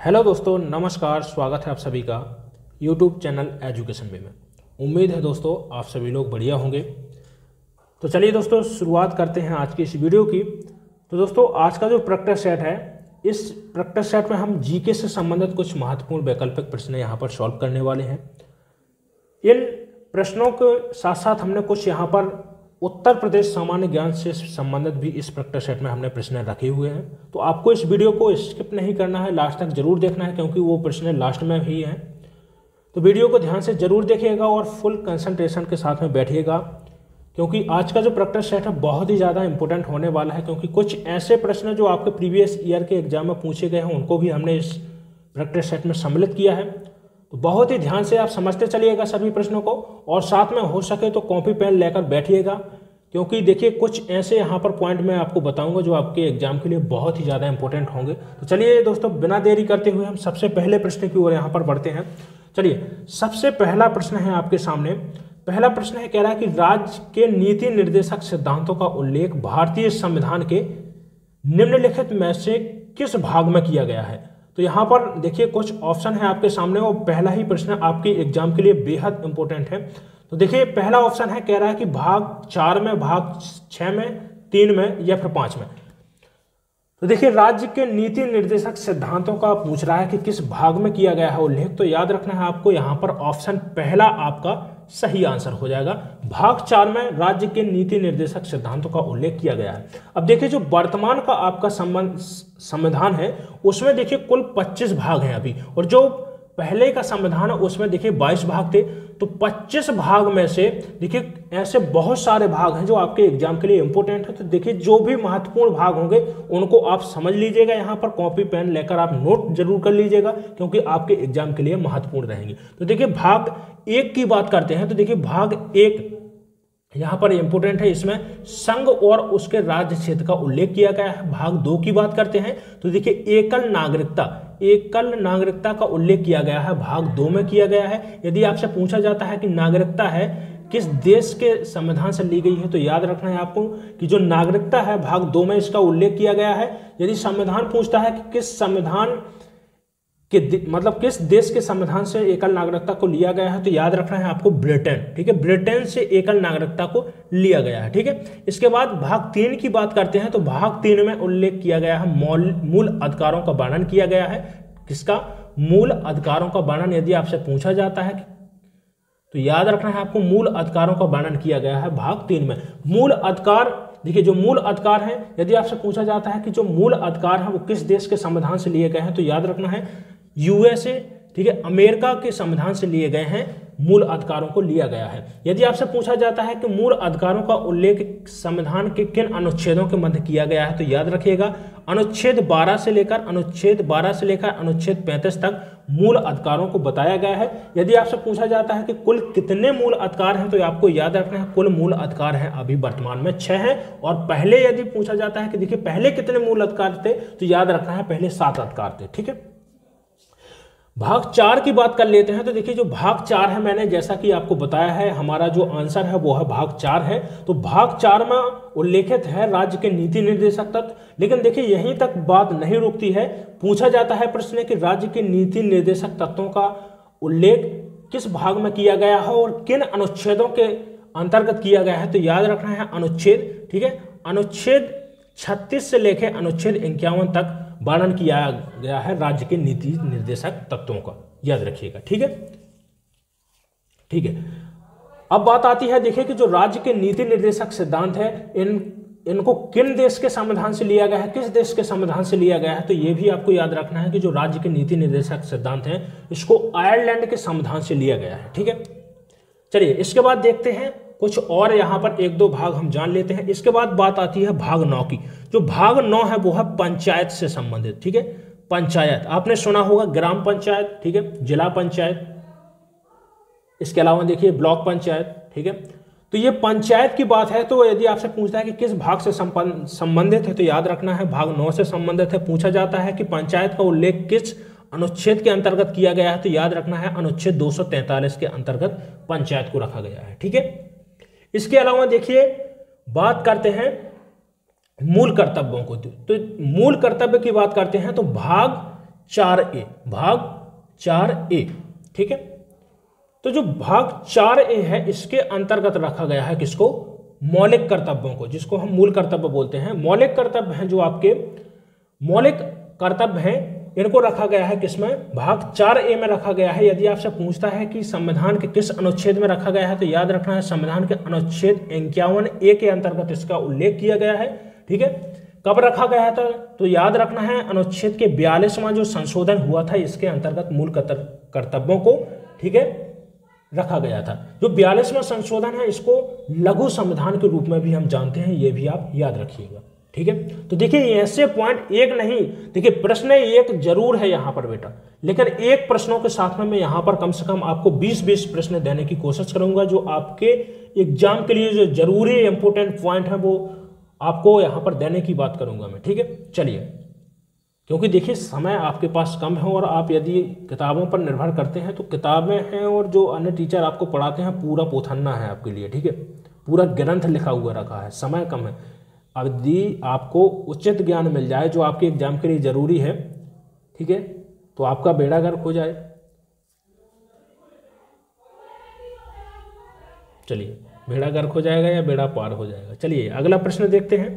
Hello दोस्तों, नमस्कार। स्वागत है आप सभी का यूट्यूब चैनल एजुकेशन वे में। उम्मीद है दोस्तों आप सभी लोग बढ़िया होंगे। तो चलिए दोस्तों शुरुआत करते हैं आज की इस वीडियो की। तो दोस्तों आज का जो प्रैक्टिस सेट है, इस प्रैक्टिस सेट में हम जीके से संबंधित कुछ महत्वपूर्ण वैकल्पिक प्रश्न यहाँ पर सॉल्व करने वाले हैं। इन प्रश्नों के साथ साथ हमने कुछ यहाँ पर उत्तर प्रदेश सामान्य ज्ञान से संबंधित भी इस प्रैक्टिस सेट में हमने प्रश्न रखे हुए हैं। तो आपको इस वीडियो को स्किप नहीं करना है, लास्ट तक जरूर देखना है, क्योंकि वो प्रश्न लास्ट में ही हैं। तो वीडियो को ध्यान से जरूर देखिएगा और फुल कंसंट्रेशन के साथ में बैठिएगा, क्योंकि आज का जो प्रैक्टिस सेट है बहुत ही ज़्यादा इंपॉर्टेंट होने वाला है। क्योंकि कुछ ऐसे प्रश्न जो आपके प्रीवियस ईयर के एग्जाम में पूछे गए हैं उनको भी हमने इस प्रैक्टिस सेट में सम्मिलित किया है। तो बहुत ही ध्यान से आप समझते चलिएगा सभी प्रश्नों को, और साथ में हो सके तो कॉपी पेन लेकर बैठिएगा, क्योंकि देखिए कुछ ऐसे यहाँ पर पॉइंट मैं आपको बताऊंगा जो आपके एग्जाम के लिए बहुत ही ज़्यादा इंपॉर्टेंट होंगे। तो चलिए दोस्तों बिना देरी करते हुए हम सबसे पहले प्रश्न की ओर यहाँ पर बढ़ते हैं। चलिए सबसे पहला प्रश्न है आपके सामने। पहला प्रश्न है, कह रहा है कि राज्य के नीति निर्देशक सिद्धांतों का उल्लेख भारतीय संविधान के निम्नलिखित में से किस भाग में किया गया है। तो यहाँ पर देखिए कुछ ऑप्शन है आपके सामने, और पहला ही प्रश्न आपके एग्जाम के लिए बेहद इंपॉर्टेंट है। तो देखिए पहला ऑप्शन है, कह रहा है कि भाग 4 में, भाग 6 में, 3 में या फिर 5 में। तो देखिए राज्य के नीति निर्देशक सिद्धांतों का पूछ रहा है कि किस भाग में किया गया है उल्लेख। तो याद रखना है आपको, यहाँ पर ऑप्शन पहला आपका सही आंसर हो जाएगा। भाग 4 में राज्य के नीति निर्देशक सिद्धांतों का उल्लेख किया गया है। अब देखिए जो वर्तमान का आपका संविधान है उसमें देखिए कुल 25 भाग हैं अभी, और जो पहले का संविधान है उसमें देखिए 22 भाग थे। तो 25 भाग में से देखिए ऐसे बहुत सारे भाग हैं जो आपके एग्जाम के लिए इंपॉर्टेंट है। तो देखिए जो भी महत्वपूर्ण भाग होंगे उनको आप समझ लीजिएगा, यहाँ पर कॉपी पेन लेकर आप नोट जरूर कर लीजिएगा, क्योंकि आपके एग्जाम के लिए महत्वपूर्ण रहेंगे। तो देखिए भाग 1 की बात करते हैं। तो देखिए भाग 1 यहाँ पर इंपॉर्टेंट है, इसमें संघ और उसके राज्य क्षेत्र का उल्लेख किया गया है। भाग 2 की बात करते हैं तो देखिए एकल नागरिकता का उल्लेख किया गया है, भाग 2 में किया गया है। यदि आपसे पूछा जाता है कि नागरिकता है किस देश के संविधान से ली गई है, तो याद रखना है आपको कि जो नागरिकता है भाग 2 में इसका उल्लेख किया गया है। यदि संविधान पूछता है कि किस संविधान कि मतलब किस देश के संविधान से एकल नागरिकता को लिया गया है, तो याद रखना है आपको ब्रिटेन। ठीक है, ब्रिटेन से एकल नागरिकता को लिया गया है। ठीक है, इसके बाद भाग 3 की बात करते हैं। तो भाग 3 में उल्लेख किया गया है, मूल अधिकारों का वर्णन किया गया है। किसका? मूल अधिकारों का वर्णन यदि आपसे पूछा जाता है तो याद रखना है आपको मूल अधिकारों का वर्णन किया गया है भाग 3 में। मूल अधिकार, देखिए जो मूल अधिकार है, यदि आपसे पूछा जाता है कि जो मूल अधिकार है वो किस देश के संविधान से लिए गए हैं, तो याद रखना है यूएसए, ठीक है, अमेरिका के संविधान से लिए गए हैं, मूल अधिकारों को लिया गया है। यदि आपसे पूछा जाता है कि मूल अधिकारों का उल्लेख संविधान के किन अनुच्छेदों के मध्य किया गया है, तो याद रखिएगा अनुच्छेद 12 से लेकर अनुच्छेद 35 तक मूल अधिकारों को बताया गया है। यदि आपसे पूछा जाता है कि कुल कितने मूल अधिकार हैं, तो आपको याद रखना है कुल मूल अधिकार हैं अभी वर्तमान में 6 हैं, और पहले यदि पूछा जाता है कि देखिए पहले कितने मूल अधिकार थे, तो याद रखना है पहले 7 अधिकार थे। ठीक है, भाग 4 की बात कर लेते हैं। तो देखिए जो भाग 4 है, मैंने जैसा कि आपको बताया है, हमारा जो आंसर है वो है भाग 4 है। तो भाग 4 में उल्लेखित है राज्य के नीति निर्देशक तत्व। लेकिन देखिए यहीं तक बात नहीं रुकती है, पूछा जाता है प्रश्न कि राज्य के नीति निर्देशक तत्वों का उल्लेख किस भाग में किया गया है और किन अनुच्छेदों के अंतर्गत किया गया है। तो याद रखना है अनुच्छेद, ठीक है, अनुच्छेद 36 से लेकर अनुच्छेद 51 तक वर्णन किया गया है राज्य के नीति निर्देशक तत्वों का, याद रखिएगा। ठीक है, ठीक है। अब बात आती है, देखिए कि जो राज्य के नीति निर्देशक सिद्धांत है इनको किन देश के संविधान से लिया गया है, किस देश के संविधान से लिया गया है। तो ये भी आपको याद रखना है कि जो राज्य के नीति निर्देशक सिद्धांत है इसको आयरलैंड के संविधान से लिया गया है। ठीक है, चलिए इसके बाद देखते हैं कुछ और, यहाँ पर 1-2 भाग हम जान लेते हैं। इसके बाद बात आती है भाग 9 की। जो भाग 9 है वो है पंचायत से संबंधित। ठीक है, पंचायत आपने सुना होगा, ग्राम पंचायत, ठीक है, जिला पंचायत, इसके अलावा देखिए ब्लॉक पंचायत। ठीक है, तो ये पंचायत की बात है। तो यदि आपसे पूछता है कि किस भाग से संबंधित है, तो याद रखना है भाग 9 से संबंधित है। पूछा जाता है कि पंचायत का उल्लेख किस अनुच्छेद के अंतर्गत किया गया है, तो याद रखना है अनुच्छेद 243 के अंतर्गत पंचायत को रखा गया है। ठीक है, इसके अलावा देखिए बात करते हैं मूल कर्तव्यों को। तो मूल कर्तव्य की बात करते हैं तो भाग 4A, भाग 4A, ठीक है। तो जो भाग 4A है इसके अंतर्गत रखा गया है किसको, मौलिक कर्तव्यों को, जिसको हम मूल कर्तव्य बोलते हैं। मौलिक कर्तव्य हैं जो आपके मौलिक कर्तव्य हैं, इनको रखा गया है किसमें, भाग 4A में रखा गया है। यदि आपसे पूछता है कि संविधान के किस अनुच्छेद में रखा गया है तो याद रखना है संविधान के अनुच्छेद 51A के अंतर्गत इसका उल्लेख किया गया है, ठीक है। कब रखा गया था तो याद रखना है अनुच्छेद के 42वां जो संशोधन हुआ था इसके अंतर्गत मूल कर्तव्यों को, ठीक है, रखा गया था। जो 42वां संशोधन है इसको लघु संविधान के रूप में भी हम जानते हैं, ये भी आप याद रखिएगा, ठीक है। तो देखिए ऐसे पॉइंट एक नहीं, देखिए प्रश्न एक जरूर है यहाँ पर बेटा, लेकिन एक प्रश्नों के साथ में मैं यहाँ पर कम से कम आपको 20-20 प्रश्न देने की कोशिश करूंगा जो आपके एग्जाम के लिए जो जरूरी इंपोर्टेंट पॉइंट है वो आपको यहाँ पर देने की बात करूंगा मैं, ठीक है। चलिए, क्योंकि देखिए समय आपके पास कम है और आप यदि किताबों पर निर्भर करते हैं तो किताबें हैं और जो अन्य टीचर आपको पढ़ाते हैं पूरा पोथन्ना है आपके लिए, ठीक है, पूरा ग्रंथ लिखा हुआ रखा है, समय कम है। यदि आपको उचित ज्ञान मिल जाए जो आपके एग्जाम के लिए जरूरी है, ठीक है, तो आपका बेड़ा गर्क हो जाए। चलिए, बेड़ा गर्क हो जाएगा या बेड़ा पार हो जाएगा। चलिए अगला प्रश्न देखते हैं।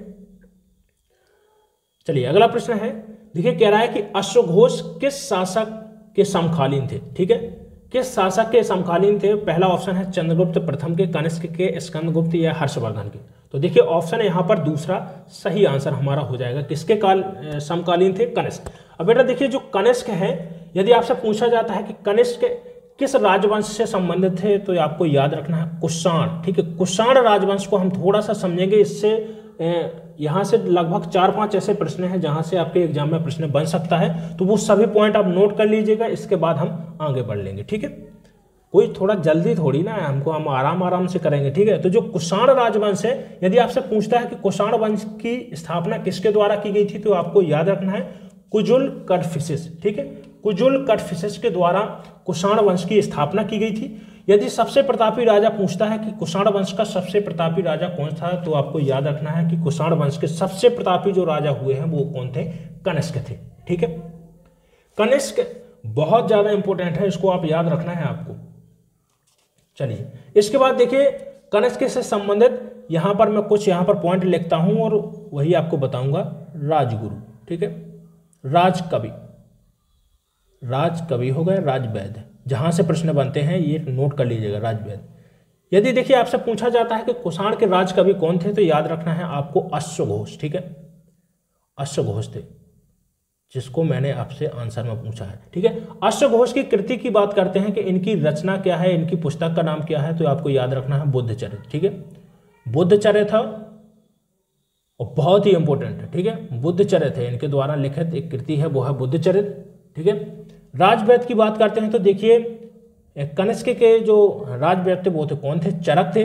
चलिए अगला प्रश्न है, देखिए कह रहा है कि अश्वघोष किस शासक के समकालीन थे, ठीक है, किस शासक के समकालीन थे। पहला ऑप्शन है चंद्रगुप्त प्रथम के, कनिष्क के, स्कंदगुप्त या हर्षवर्धन के। तो देखिए ऑप्शन यहाँ पर दूसरा सही आंसर हमारा हो जाएगा, किसके समकालीन थे, कनिष्क। अब बेटा देखिए जो कनिष्क है, यदि आपसे पूछा जाता है कि कनिष्क किस राजवंश से संबंधित थे तो आपको याद रखना है कुषाण, ठीक है। कुषाण राजवंश को हम थोड़ा सा समझेंगे, इससे यहाँ से लगभग 4-5 ऐसे प्रश्न हैं जहाँ से आपके एग्जाम में प्रश्न बन सकता है, तो वो सभी पॉइंट आप नोट कर लीजिएगा, इसके बाद हम आगे बढ़ लेंगे, ठीक है। कोई थोड़ा जल्दी थोड़ी ना है हमको, हम आराम से करेंगे, ठीक है। तो जो कुषाण राजवंश है, यदि आपसे पूछता है कि कुषाण वंश की स्थापना किसके द्वारा की गई थी तो आपको याद रखना है कुजुल कड़फिसेस, ठीक है, कुजुल कड़फिसेस के द्वारा कुषाण वंश की स्थापना की गई थी। यदि सबसे प्रतापी राजा पूछता है कि कुषाण वंश का सबसे प्रतापी राजा कौन था तो आपको याद रखना है कि कुषाण वंश के सबसे प्रतापी जो राजा हुए हैं वो कौन थे, कनिष्क थे, ठीक है। कनिष्क बहुत ज्यादा इंपॉर्टेंट है, इसको आप याद रखना है आपको। चलिए इसके बाद देखिए कनिष्क से संबंधित यहां पर मैं कुछ यहां पर पॉइंट लिखता हूं और वही आपको बताऊंगा। राजगुरु, ठीक है, राजकवि, राजकवि हो गए, राजवैद्य, जहां से प्रश्न बनते हैं ये नोट कर लीजिएगा, राजवैद्य। यदि देखिए आपसे पूछा जाता है कि कुषाण के राजकवि कौन थे तो याद रखना है आपको अश्वघोष, ठीक है, अश्वघोष थे, जिसको मैंने आपसे आंसर में पूछा है, ठीक है। अश्वघोष की कृति की बात करते हैं कि इनकी रचना क्या है, इनकी पुस्तक का नाम क्या है तो आपको याद रखना है बुद्धचरित, ठीक है, बुद्धचरित था और बहुत ही इंपॉर्टेंट है, ठीक है, बुद्धचरित है, इनके द्वारा लिखित एक कृति है वो है बुद्धचरित, ठीक है। राजवैद्य की बात करते हैं तो देखिए कनिष्क के जो राजवैद्य थे वो थे कौन थे, चरक थे,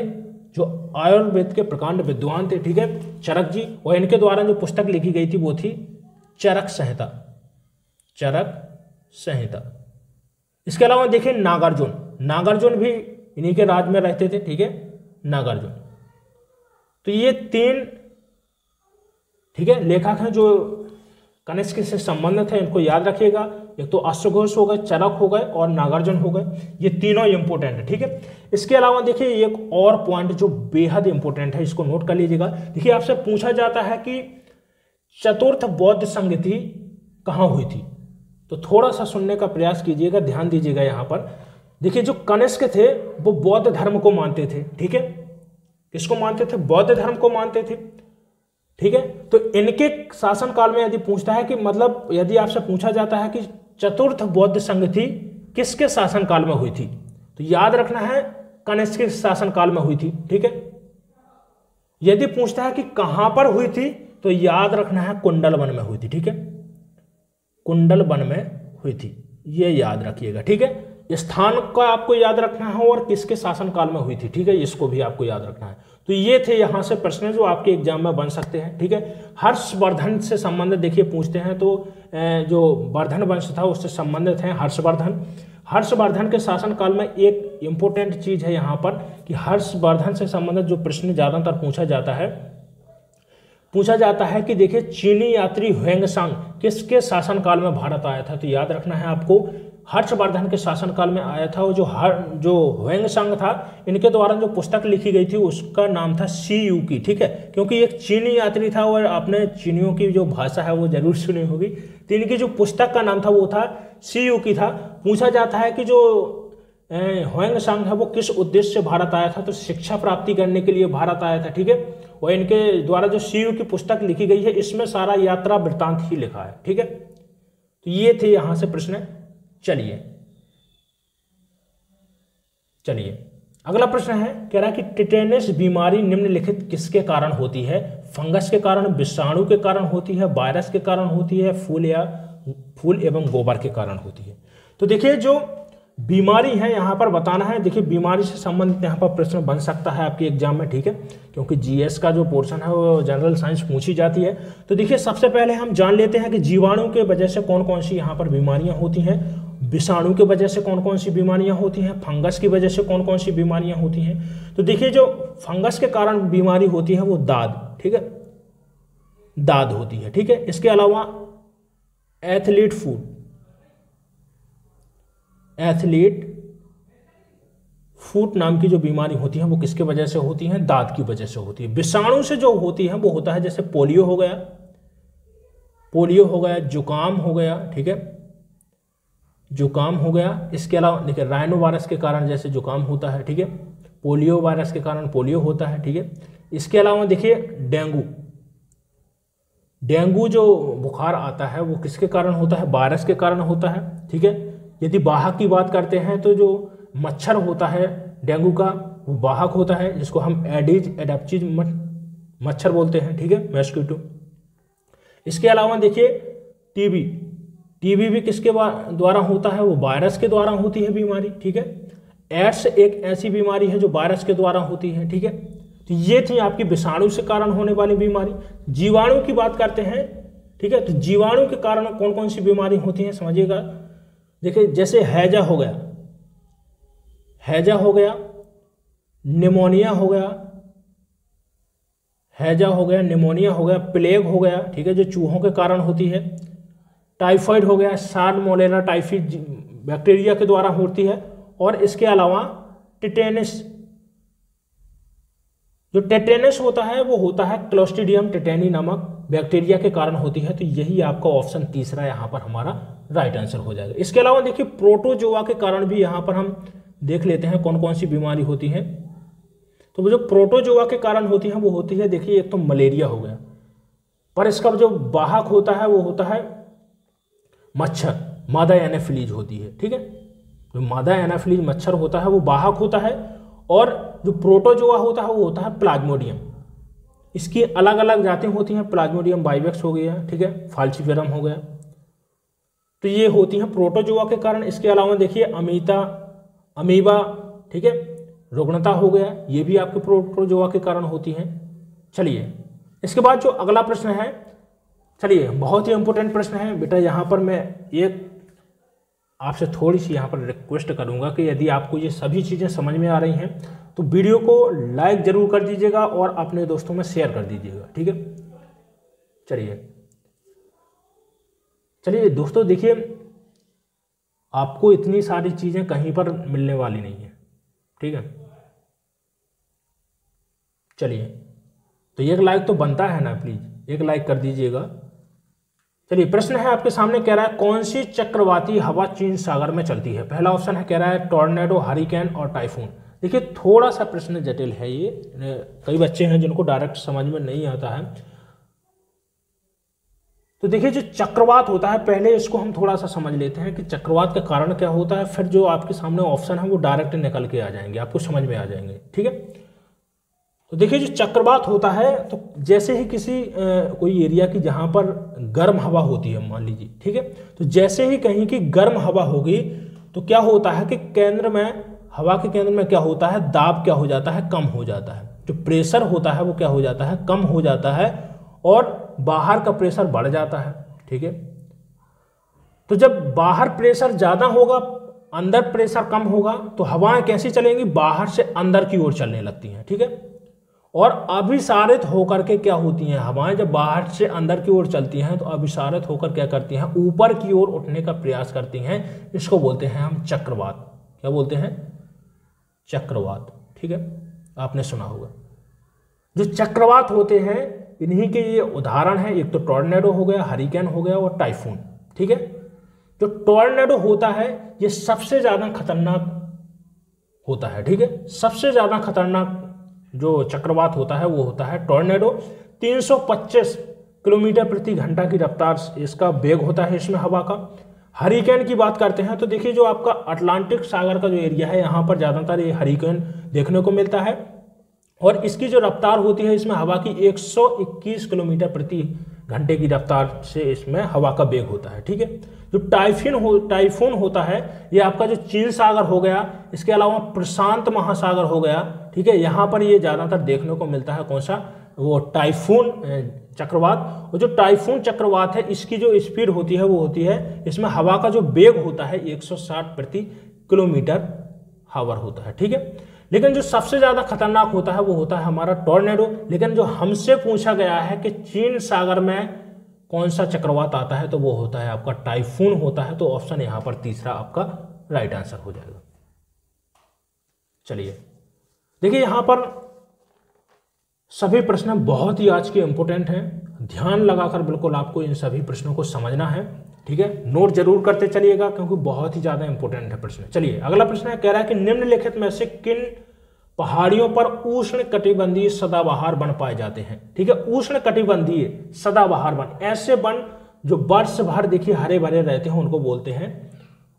जो आयुर्वेद के प्रकांड विद्वान थे, ठीक है, चरक जी। और इनके द्वारा जो पुस्तक लिखी गई थी वो थी चरक संहिता, चरक संहिता। इसके अलावा देखिए नागार्जुन, नागार्जुन भी इन्हीं के राज में रहते थे, ठीक है, नागार्जुन। तो ये 3, ठीक है, लेखक हैं जो कनिष्क से संबंधित है, इनको याद रखिएगा। एक तो अश्वघोष हो गए, चरक हो गए और नागार्जुन हो गए, ये तीनों इंपोर्टेंट है, ठीक है। इसके अलावा देखिए एक और पॉइंट जो बेहद इंपोर्टेंट है, इसको नोट कर लीजिएगा। देखिए आपसे पूछा जाता है कि चतुर्थ बौद्ध संगति कहाँ हुई थी, तो थोड़ा सा सुनने का प्रयास कीजिएगा, ध्यान दीजिएगा। यहाँ पर देखिए जो कनिष्क थे वो बौद्ध धर्म को मानते थे, ठीक है, किसको मानते थे, बौद्ध धर्म को मानते थे, ठीक है। तो इनके शासन काल में यदि पूछता है कि मतलब यदि आपसे पूछा जाता है कि चतुर्थ बौद्ध संगति किसके शासन काल में हुई थी तो याद रखना है कनिष्क के शासन काल में हुई थी, ठीक है। यदि पूछता है कि कहां पर हुई थी तो याद रखना है कुंडल वन में हुई थी, ठीक है, कुंडल वन में हुई थी, ये याद रखिएगा, ठीक है। स्थान का आपको याद रखना है और किसके शासन काल में हुई थी, ठीक है, इसको भी आपको याद रखना है। तो ये थे यहाँ से प्रश्न जो आपके एग्जाम में बन सकते हैं, ठीक है। हर्षवर्धन से संबंधित देखिए पूछते हैं तो जो वर्धन वंश था उससे संबंधित है हर्षवर्धन। हर्षवर्धन के शासन काल में एक इंपॉर्टेंट चीज है यहाँ पर कि हर्षवर्धन से संबंधित जो प्रश्न ज्यादातर पूछा जाता है पूछा जाता है कि देखिए चीनी यात्री ह्वेंगसांग किसके शासनकाल में भारत आया था? तो याद रखना है आपको, हर्षवर्धन के शासनकाल में आया था। वो जो ह्वेंगसांग था, इनके द्वारा जो पुस्तक लिखी गई थी उसका नाम था सी यू की, ठीक है, क्योंकि एक चीनी यात्री था और आपने चीनियों की जो भाषा है वो जरूर सुनी होगी। तो इनकी जो पुस्तक का नाम था वो था सी यू की था। पूछा जाता है कि जो ह्वेंगसांग है वो किस उद्देश्य से भारत आया था? तो शिक्षा प्राप्ति करने के लिए भारत आया था, ठीक है। और इनके द्वारा जो सी यू की पुस्तक लिखी गई है इसमें सारा यात्रा वृत्तांत ही लिखा है, ठीक है। तो ये थे यहां से प्रश्न। चलिए अगला प्रश्न है, कह रहा है कि टिटेनस बीमारी निम्नलिखित किसके कारण होती है? फंगस के कारण, विषाणु के कारण होती है, वायरस के कारण होती है, फूल एवं गोबर के कारण होती है। तो देखिए जो बीमारी है यहाँ पर बताना है। देखिए बीमारी से संबंधित यहाँ पर प्रश्न बन सकता है आपके एग्जाम में, ठीक है, क्योंकि जीएस का जो पोर्शन है वो जनरल साइंस पूछी जाती है। तो देखिए सबसे पहले हम जान लेते हैं कि जीवाणु के वजह से कौन कौन सी यहाँ पर बीमारियाँ होती हैं, विषाणु की वजह से कौन कौन सी बीमारियाँ होती हैं, फंगस की वजह से कौन कौन सी बीमारियाँ होती हैं। तो देखिए जो फंगस के कारण बीमारी होती है वो दाद, ठीक है, दाद होती है, ठीक है। इसके अलावा एथलीट फूट नाम की जो बीमारी होती है वो किसके वजह से होती है? दांत की वजह से होती है। विषाणु से जो होती है वो होता है जैसे पोलियो हो गया, जुकाम हो गया, ठीक है, जुकाम हो गया। इसके अलावा देखिए राइनो वायरस के कारण जैसे जुकाम होता है, ठीक है, पोलियो वायरस के कारण पोलियो होता है, ठीक है। इसके अलावा देखिए डेंगू जो बुखार आता है वो किसके कारण होता है? वायरस के कारण होता है, ठीक है। यदि वाहक की बात करते हैं तो जो मच्छर होता है डेंगू का वो वाहक होता है, जिसको हम एडिज एडेप्टिव मच्छर बोलते हैं, ठीक है, मॉस्किटो। इसके अलावा देखिए टीबी भी किसके द्वारा होता है? वो वायरस के द्वारा होती है बीमारी, ठीक है। एड्स एक ऐसी बीमारी है जो वायरस के द्वारा होती है, ठीक है। तो ये थी आपकी विषाणु से कारण होने वाली बीमारी। जीवाणु की बात करते हैं, ठीक है, तो जीवाणु के कारण कौन कौन सी बीमारी होती है समझिएगा। देखिए जैसे हैजा हो गया, निमोनिया हो गया, प्लेग हो गया, ठीक है, जो चूहों के कारण होती है, टाइफाइड हो गया, साल्मोनेला टाइफी बैक्टीरिया के द्वारा होती है, और इसके अलावा टिटेनस, जो टेटेनस होता है वो होता है क्लोस्ट्रीडियम टेटेनी नामक बैक्टीरिया के कारण होती है। तो यही आपका ऑप्शन तीसरा यहाँ पर हमारा राइट आंसर हो जाएगा। इसके अलावा देखिए प्रोटोजोआ के कारण भी यहाँ पर हम देख लेते हैं कौन कौन सी बीमारी होती है। तो वो जो प्रोटोजोआ के कारण होती है वो होती है, देखिए एक तो मलेरिया हो गया, पर इसका जो वाहक होता है वो होता है मच्छर, मादा एनाफिलीज होती है, ठीक है। जो मादा एनाफिलीज मच्छर होता है वो वाहक होता है, और जो प्रोटोजोआ होता है वो होता है प्लाज्मोडियम। इसकी अलग अलग जातें होती हैं, प्लाज्मोडियम बाइवेक्स हो गया, ठीक है, फाल्सीफेरम हो गया। तो ये होती हैं प्रोटोजोआ के कारण। इसके अलावा देखिए अमीबा, ठीक है, रुग्णता हो गया, ये भी आपके प्रोटोजोआ के कारण होती हैं। चलिए इसके बाद जो अगला प्रश्न है, चलिए बहुत ही इंपॉर्टेंट प्रश्न है बेटा। यहाँ पर मैं एक आपसे थोड़ी सी यहाँ पर रिक्वेस्ट करूँगा कि यदि आपको ये सभी चीज़ें समझ में आ रही हैं तो वीडियो को लाइक जरूर कर दीजिएगा और अपने दोस्तों में शेयर कर दीजिएगा, ठीक है। चलिए दोस्तों, देखिए आपको इतनी सारी चीज़ें कहीं पर मिलने वाली नहीं है, ठीक है। चलिए तो एक लाइक तो बनता है ना, प्लीज़ एक लाइक कर दीजिएगा। चलिए प्रश्न है आपके सामने, कह रहा है कौन सी चक्रवाती हवा चीन सागर में चलती है? पहला ऑप्शन है, कह रहा है टॉर्नेडो, हरिकेन और टाइफून। देखिए थोड़ा सा प्रश्न जटिल है ये, कई बच्चे हैं जिनको डायरेक्ट समझ में नहीं आता है। तो देखिए जो चक्रवात होता है, पहले इसको हम थोड़ा सा समझ लेते हैं कि चक्रवात का कारण क्या होता है, फिर जो आपके सामने ऑप्शन है वो डायरेक्ट निकल के आ जाएंगे, आपको समझ में आ जाएंगे, ठीक है। तो देखिए जो चक्रवात होता है, तो जैसे ही किसी कोई एरिया की जहाँ पर गर्म हवा होती है मान लीजिए, ठीक है, तो जैसे ही कहीं की गर्म हवा होगी तो क्या होता है कि हवा के केंद्र में क्या होता है, दाब क्या हो जाता है, कम हो जाता है। जो प्रेशर होता है वो क्या हो जाता है, कम हो जाता है, और बाहर का प्रेशर बढ़ जाता है, ठीक है। तो जब बाहर प्रेशर ज़्यादा होगा, अंदर प्रेशर कम होगा, तो हवाएं कैसी चलेंगी, बाहर से अंदर की ओर चलने लगती हैं, ठीक है। और अभिसारित होकर के क्या होती हैं हवाएं, जब बाहर से अंदर की ओर चलती हैं तो अभिसारित होकर क्या करती हैं, ऊपर की ओर उठने का प्रयास करती हैं। इसको बोलते हैं हम चक्रवात। क्या बोलते हैं? चक्रवात। ठीक है, आपने सुना होगा। जो चक्रवात होते हैं इन्हीं के ये उदाहरण है, एक तो टॉर्नेडो हो गया, हरिकेन हो गया और टाइफून। ठीक है, जो टॉर्नेडो होता है ये सबसे ज्यादा खतरनाक होता है। ठीक है, सबसे ज्यादा खतरनाक जो चक्रवात होता है वो होता है टॉर्नेडो। 325 किलोमीटर प्रति घंटा की रफ्तार इसका वेग होता है इसमें हवा का। हरिकेन की बात करते हैं तो देखिए जो आपका अटलांटिक सागर का जो एरिया है यहाँ पर ज़्यादातर ये हरिकेन देखने को मिलता है और इसकी जो रफ्तार होती है इसमें हवा की 121 किलोमीटर प्रति घंटे की रफ्तार से इसमें हवा का वेग होता है। ठीक है, जो टाइफून होता है ये आपका जो चीन सागर हो गया, इसके अलावा प्रशांत महासागर हो गया। ठीक है, यहाँ पर ये ज़्यादातर देखने को मिलता है। कौन सा? वो टाइफून चक्रवात। और जो टाइफून चक्रवात है इसकी जो स्पीड होती है वो होती है, इसमें हवा का जो वेग होता है 160 प्रति किलोमीटर हावर होता है। ठीक है, लेकिन जो सबसे ज़्यादा खतरनाक होता है वो होता है हमारा टॉर्नेडो। लेकिन जो हमसे पूछा गया है कि चीन सागर में कौन सा चक्रवात आता है तो वो होता है आपका टाइफून होता है। तो ऑप्शन यहाँ पर तीसरा आपका राइट आंसर हो जाएगा। चलिए देखिए, यहाँ पर सभी प्रश्न बहुत ही आज के इंपॉर्टेंट हैं। ध्यान लगाकर बिल्कुल आपको इन सभी प्रश्नों को समझना है। ठीक है, नोट जरूर करते चलिएगा क्योंकि बहुत ही ज्यादा इंपॉर्टेंट है प्रश्न। चलिए अगला प्रश्न है, कह रहा है कि निम्नलिखित में से किन पहाड़ियों पर उष्ण कटिबंधीय सदाबहार वन पाए जाते हैं। ठीक है, उष्ण कटिबंधीय सदाबहार वन, ऐसे वन जो वर्ष भर देखिए हरे भरे रहते हैं उनको बोलते हैं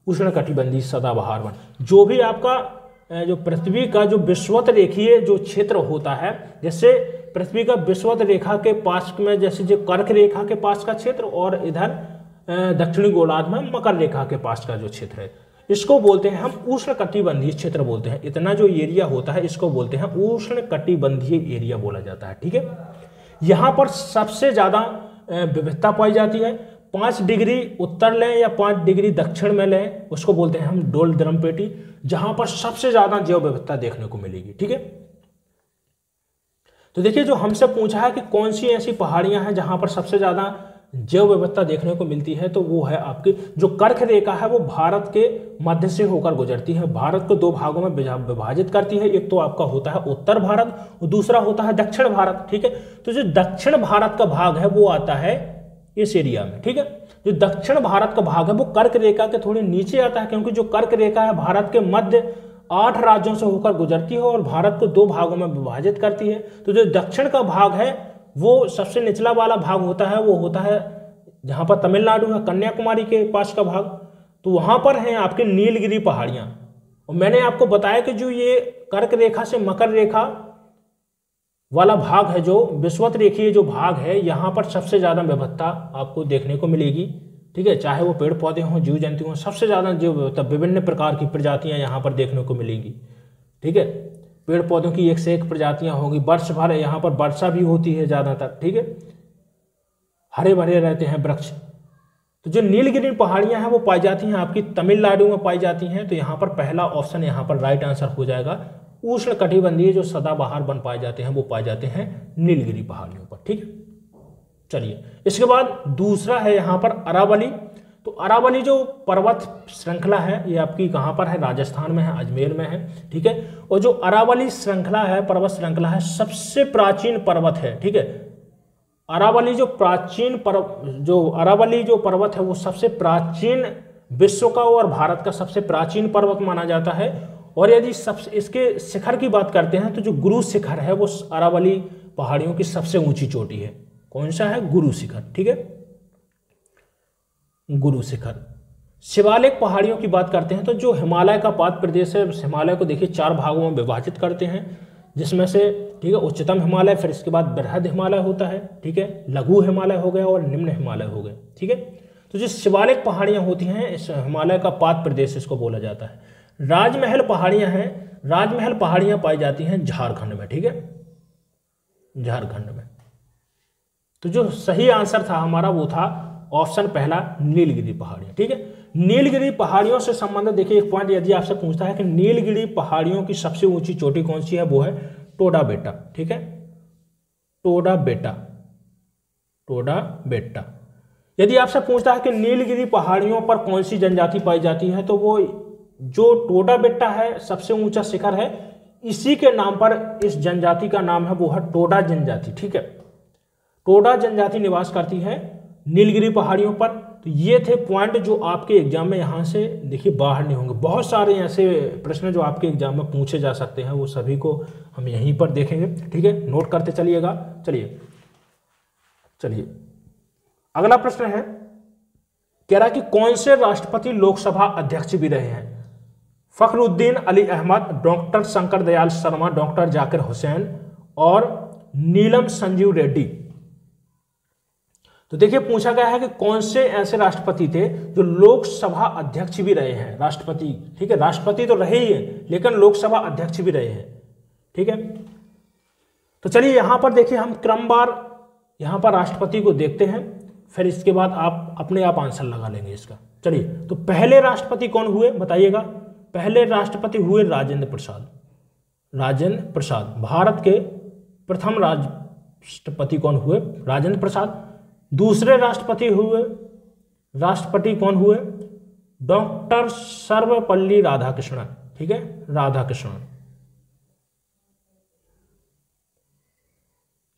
उष्ण कटिबंधीय सदाबहार वन। जो भी आपका जो पृथ्वी का जो विषुवत रेखीय जो क्षेत्र होता है, जैसे पृथ्वी का विषुवत रेखा के पास में जैसे जो कर्क रेखा के पास का क्षेत्र और इधर दक्षिणी गोलार्ध में मकर रेखा के पास का जो क्षेत्र है, इसको बोलते हैं हम उष्ण कटिबंधीय क्षेत्र बोलते हैं। इतना जो एरिया होता है इसको बोलते हैं उष्ण कटिबंधीय एरिया बोला जाता है। ठीक है, यहाँ पर सबसे ज्यादा विविधता पाई जाती है। 5 डिग्री उत्तर लें या 5 डिग्री दक्षिण में लें, उसको बोलते हैं हम डोलद्रम पेटी, जहां पर सबसे ज्यादा जैव विविधता देखने को मिलेगी। ठीक है, तो देखिए जो हमसे पूछा है कि कौन सी ऐसी पहाड़ियां हैं जहां पर सबसे ज्यादा जैव विविधता देखने को मिलती है, तो वो है आपकी जो कर्क रेखा है वो भारत के मध्य से होकर गुजरती है, भारत को 2 भागों में विभाजित करती है। एक तो आपका होता है उत्तर भारत और दूसरा होता है दक्षिण भारत। ठीक है, तो जो दक्षिण भारत का भाग है वो आता है इस एरिया में। ठीक है, जो दक्षिण भारत का भाग है वो कर्क रेखा के थोड़े नीचे आता है, क्योंकि जो कर्क रेखा है भारत के मध्य 8 राज्यों से होकर गुजरती है और भारत को 2 भागों में विभाजित करती है। तो जो दक्षिण का भाग है वो सबसे निचला वाला भाग होता है, वो होता है जहां पर तमिलनाडु है, कन्याकुमारी के पास का भाग। तो वहां पर है आपके नीलगिरी पहाड़ियां। और मैंने आपको बताया कि जो ये कर्क रेखा से मकर रेखा वाला भाग है, जो विषुवत रेखीय जो भाग है, यहाँ पर सबसे ज्यादा विविधता आपको देखने को मिलेगी। ठीक है, चाहे वो पेड़ पौधे हों, जीव जंतु हों, सबसे ज्यादा जो विभिन्न प्रकार की प्रजातियां यहाँ पर देखने को मिलेंगी। ठीक है, पेड़ पौधों की एक से एक प्रजातियां होंगी, वर्ष भर यहाँ पर वर्षा भी होती है ज्यादातर। ठीक है, हरे भरे रहते हैं वृक्ष। तो जो नीलगिरी पहाड़ियां हैं वो पाई जाती हैं आपकी तमिलनाडु में पाई जाती हैं। तो यहाँ पर पहला ऑप्शन यहाँ पर राइट आंसर हो जाएगा। उष्ण कटिबंधीय जो सदाबहार वन पाए जाते हैं वो पाए जाते हैं नीलगिरी पहाड़ियों पर। ठीक है, चलिए इसके बाद दूसरा है यहाँ पर अरावली। तो अरावली जो पर्वत श्रृंखला है ये आपकी कहाँ पर है? राजस्थान में है, अजमेर में है। ठीक है, और जो अरावली श्रृंखला है, पर्वत श्रृंखला है, सबसे प्राचीन पर्वत है। ठीक है, अरावली जो अरावली जो पर्वत है वो सबसे प्राचीन विश्व का और भारत का सबसे प्राचीन पर्वत माना जाता है। और यदि इसके शिखर की बात करते हैं तो जो गुरु शिखर है वो अरावली पहाड़ियों की सबसे ऊंची चोटी है। कौन सा है? गुरु शिखर। ठीक है, गुरु शिखर। शिवालिक पहाड़ियों की बात करते हैं तो जो हिमालय का पाद प्रदेश है, हिमालय को देखिए 4 भागों में विभाजित करते हैं, जिसमें से ठीक है उच्चतम हिमालय, फिर इसके बाद बृहद हिमालय होता है। ठीक है, लघु हिमालय हो गया और निम्न हिमालय हो गए। ठीक है, तो जो शिवालिक पहाड़ियां होती हैं इस हिमालय का पाद प्रदेश इसको बोला जाता है। राजमहल पहाड़ियां हैं, राजमहल पहाड़ियां पाई जाती हैं झारखंड में। ठीक है, झारखंड में। तो जो सही आंसर था हमारा वो था ऑप्शन पहला, नीलगिरी पहाड़ियां। ठीक है, नीलगिरी पहाड़ियों से संबंधित देखिए एक पॉइंट यदि आपसे पूछता है कि नीलगिरी पहाड़ियों की सबसे ऊंची चोटी कौन सी है, वो है टोडा बेटा। ठीक है, टोडा बेटा, टोडा बेटा। यदि आपसे पूछता है कि नीलगिरी पहाड़ियों पर कौन सी जनजाति पाई जाती है, तो वो जो टोडा बेटा है सबसे ऊंचा शिखर है, इसी के नाम पर इस जनजाति का नाम है, वो है टोडा जनजाति। ठीक है, टोडा जनजाति निवास करती है नीलगिरी पहाड़ियों पर। तो ये थे पॉइंट जो आपके एग्जाम में यहाँ से देखिए बाहर नहीं होंगे। बहुत सारे ऐसे प्रश्न जो आपके एग्जाम में पूछे जा सकते हैं, वो सभी को हम यहीं पर देखेंगे। ठीक है, नोट करते चलिएगा। चलिए अगला प्रश्न है, कह रहा है कि कौन से राष्ट्रपति लोकसभा अध्यक्ष भी रहे हैं? फखरुद्दीन अली अहमद, डॉक्टर शंकर दयाल शर्मा, डॉक्टर जाकिर हुसैन और नीलम संजीव रेड्डी। तो देखिए पूछा गया है कि कौन से ऐसे राष्ट्रपति थे जो लोकसभा अध्यक्ष भी रहे हैं। राष्ट्रपति, ठीक है, राष्ट्रपति तो रहे ही हैं लेकिन लोकसभा अध्यक्ष भी रहे हैं। ठीक है, तो चलिए यहां पर देखिए हम क्रमवार यहां पर राष्ट्रपति को देखते हैं, फिर इसके बाद आप अपने आप आंसर लगा लेंगे इसका। चलिए, तो पहले राष्ट्रपति कौन हुए बताइएगा? पहले राष्ट्रपति हुए राजेंद्र प्रसाद। राजेंद्र प्रसाद भारत के प्रथम राष्ट्रपति कौन हुए? राजेंद्र प्रसाद। दूसरे राष्ट्रपति कौन हुए? डॉक्टर सर्वपल्ली राधाकृष्णन। ठीक है, राधाकृष्णन।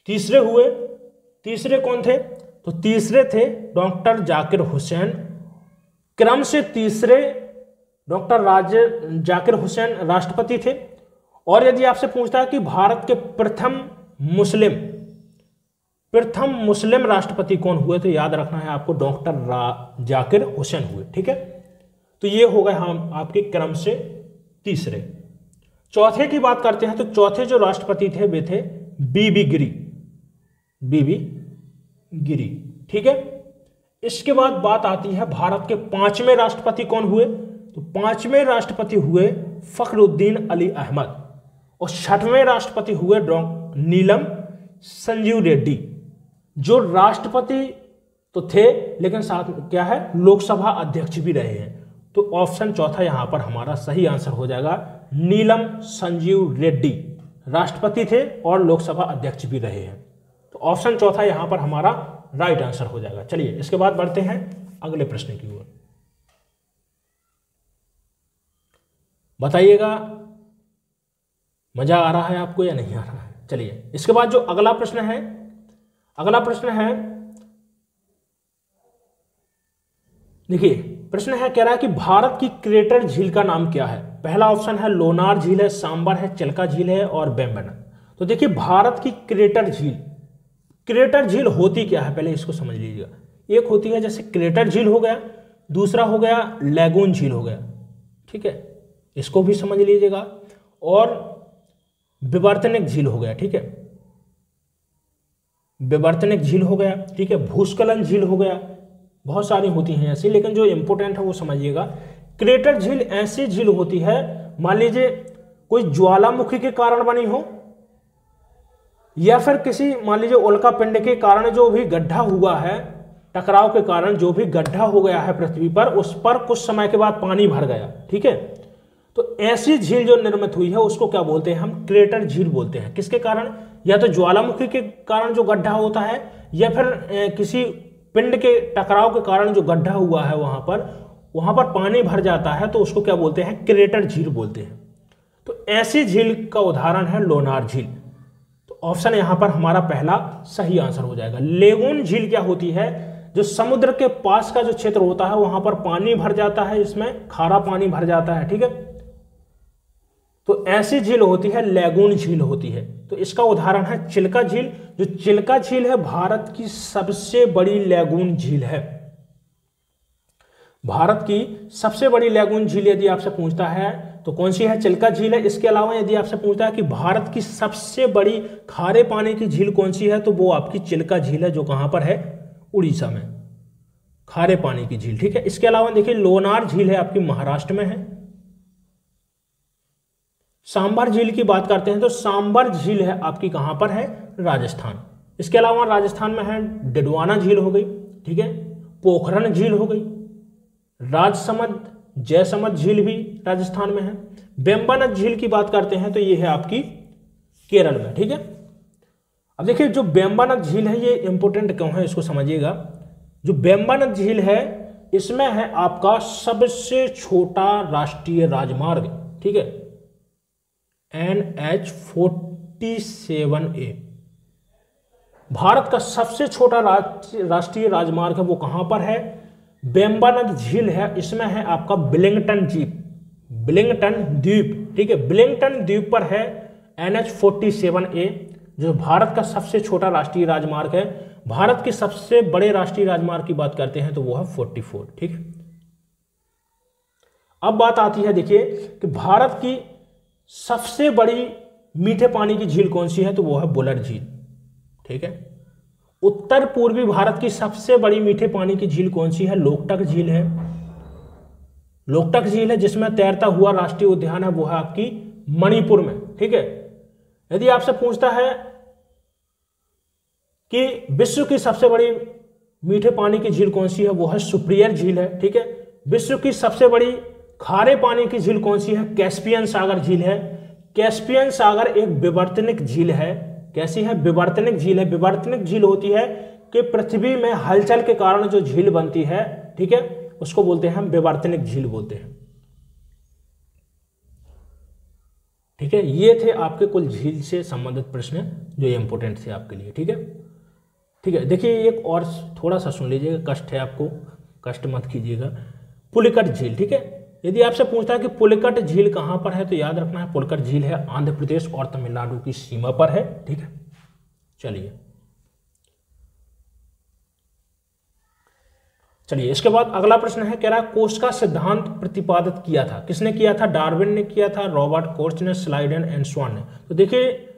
तीसरे कौन थे? तो तीसरे थे डॉक्टर जाकिर हुसैन। क्रम से तीसरे डॉक्टर जाकिर हुसैन राष्ट्रपति थे। और यदि आपसे पूछता है कि भारत के प्रथम मुस्लिम राष्ट्रपति कौन हुए, तो याद रखना है आपको डॉक्टर जाकिर हुसैन हुए। ठीक है, तो ये हो गए हम आपके क्रम से तीसरे। चौथे की बात करते हैं, तो चौथे जो राष्ट्रपति थे वे थे बीबी गिरी। ठीक है, इसके बाद बात आती है भारत के पांचवें राष्ट्रपति कौन हुए? तो पांचवें राष्ट्रपति हुए फखरुद्दीन अली अहमद और छठवें राष्ट्रपति हुए नीलम संजीव रेड्डी, जो राष्ट्रपति तो थे लेकिन साथ में क्या है, लोकसभा अध्यक्ष भी रहे हैं। तो ऑप्शन चौथा यहां पर हमारा सही आंसर हो जाएगा। नीलम संजीव रेड्डी राष्ट्रपति थे और लोकसभा अध्यक्ष भी रहे हैं। तो ऑप्शन चौथा यहां पर हमारा राइट आंसर हो जाएगा। चलिए इसके बाद बढ़ते हैं अगले प्रश्न की ओर। बताइएगा मजा आ रहा है आपको या नहीं आ रहा है? चलिए इसके बाद जो अगला प्रश्न है देखिए, प्रश्न है कह रहा है कि भारत की क्रेटर झील का नाम क्या है? पहला ऑप्शन है लोनार झील है, सांबर है, चिल्का झील है और बेम्बना। तो देखिए भारत की क्रेटर झील होती क्या है, पहले इसको समझ लीजिएगा। एक होती है जैसे क्रेटर झील हो गया, दूसरा हो गया लैगून झील हो गया। ठीक है, इसको भी समझ लीजिएगा। और विवर्तनिक झील हो गया। ठीक है, विवर्तनिक झील हो गया। ठीक है, भूस्खलन झील हो गया। बहुत सारी होती हैं ऐसी, लेकिन जो इंपॉर्टेंट है वो समझिएगा। क्रेटर झील ऐसी झील होती है, मान लीजिए कोई ज्वालामुखी के कारण बनी हो या फिर किसी मान लीजिए उल्का पिंड के कारण जो भी गड्ढा हुआ है, टकराव के कारण जो भी गड्ढा हो गया है पृथ्वी पर, उस पर कुछ समय के बाद पानी भर गया। ठीक है, तो ऐसी झील जो निर्मित हुई है उसको क्या बोलते हैं? हम क्रेटर झील बोलते हैं। किसके कारण? या तो ज्वालामुखी के कारण जो गड्ढा होता है या फिर किसी पिंड के टकराव के कारण जो गड्ढा हुआ है वहां पर पानी भर जाता है, तो उसको क्या बोलते हैं? क्रेटर झील बोलते हैं। तो ऐसी झील का उदाहरण है लोनार झील। तो ऑप्शन यहां पर हमारा पहला सही आंसर हो जाएगा। लेगून झील क्या होती है? जो समुद्र के पास का जो क्षेत्र होता है वहां पर पानी भर जाता है, इसमें खारा पानी भर जाता है। ठीक है, तो ऐसी झील होती है लैगून झील होती है। तो इसका उदाहरण है चिल्का झील। जो चिल्का झील है भारत की सबसे बड़ी लैगून झील है। भारत की सबसे बड़ी लैगून झील यदि आपसे पूछता है तो कौन सी है? चिल्का झील है। इसके अलावा यदि आपसे पूछता है कि भारत की सबसे बड़ी खारे पानी की झील कौन सी है, तो वो आपकी चिल्का झील है, जो कहां पर है? उड़ीसा में, खारे पानी की झील। ठीक है, इसके अलावा देखिए लोनार झील है आपकी महाराष्ट्र में है। सांबर झील की बात करते हैं तो सांबर झील है आपकी कहां पर है? राजस्थान। इसके अलावा राजस्थान में है डिडवाना झील हो गई। ठीक है, पोखरन झील हो गई, राजसमंद जयसमंद झील भी राजस्थान में है। बेम्बानद झील की बात करते हैं तो ये है आपकी केरल में। ठीक है, अब देखिए जो बेम्बानद झील है ये इंपोर्टेंट क्यों है इसको समझिएगा। जो बेम्बानद झील है इसमें है आपका सबसे छोटा राष्ट्रीय राजमार्ग, ठीक है, NH-47A। भारत का सबसे छोटा राष्ट्रीय राजमार्ग है वो कहां पर है, बेम्बानद झील है, इसमें है आपका विलिंगटन द्वीप, ठीक है, विलिंगटन द्वीप पर है NH-47A, जो भारत का सबसे छोटा राष्ट्रीय राजमार्ग है। भारत के सबसे बड़े राष्ट्रीय राजमार्ग की बात करते हैं तो वो है 44, ठीक है। अब बात आती है देखिए कि भारत की सबसे बड़ी मीठे पानी की झील कौन सी है, तो वो है बुलर झील, ठीक है। उत्तर पूर्वी भारत की सबसे बड़ी मीठे पानी की झील कौन सी है, लोकटक झील है। लोकटक झील है जिसमें तैरता हुआ राष्ट्रीय उद्यान है वो है आपकी मणिपुर में, ठीक है। यदि आपसे पूछता है कि विश्व की सबसे बड़ी मीठे पानी की झील कौन सी है, वो है सुप्रियर झील है, ठीक है। विश्व की सबसे बड़ी खारे पानी की झील कौन सी है, कैस्पियन सागर झील है। कैस्पियन सागर एक विवर्तनिक झील है। कैसी है, विवर्तनिक झील है। विवर्तनिक झील होती है कि पृथ्वी में हलचल के कारण जो झील बनती है, ठीक है, उसको बोलते हैं हम विवर्तनिक झील बोलते हैं, ठीक है। ये थे आपके कुल झील से संबंधित प्रश्न जो इंपोर्टेंट थे आपके लिए, ठीक है। ठीक है, देखिए एक और थोड़ा सा सुन लीजिएगा, कष्ट है आपको, कष्ट मत कीजिएगा। पुलिकट झील, ठीक है। यदि आपसे पूछता है कि पुलिकट झील कहां पर है तो याद रखना है पुलिकट झील है आंध्र प्रदेश और तमिलनाडु की सीमा पर है, ठीक है। चलिए इसके बाद अगला प्रश्न है, कह रहा है कोश का सिद्धांत प्रतिपादित किया था, किसने किया था, डार्विन ने किया था, रॉबर्ट कोच ने, स्लाइडेन एंड स्वान ने। तो देखिए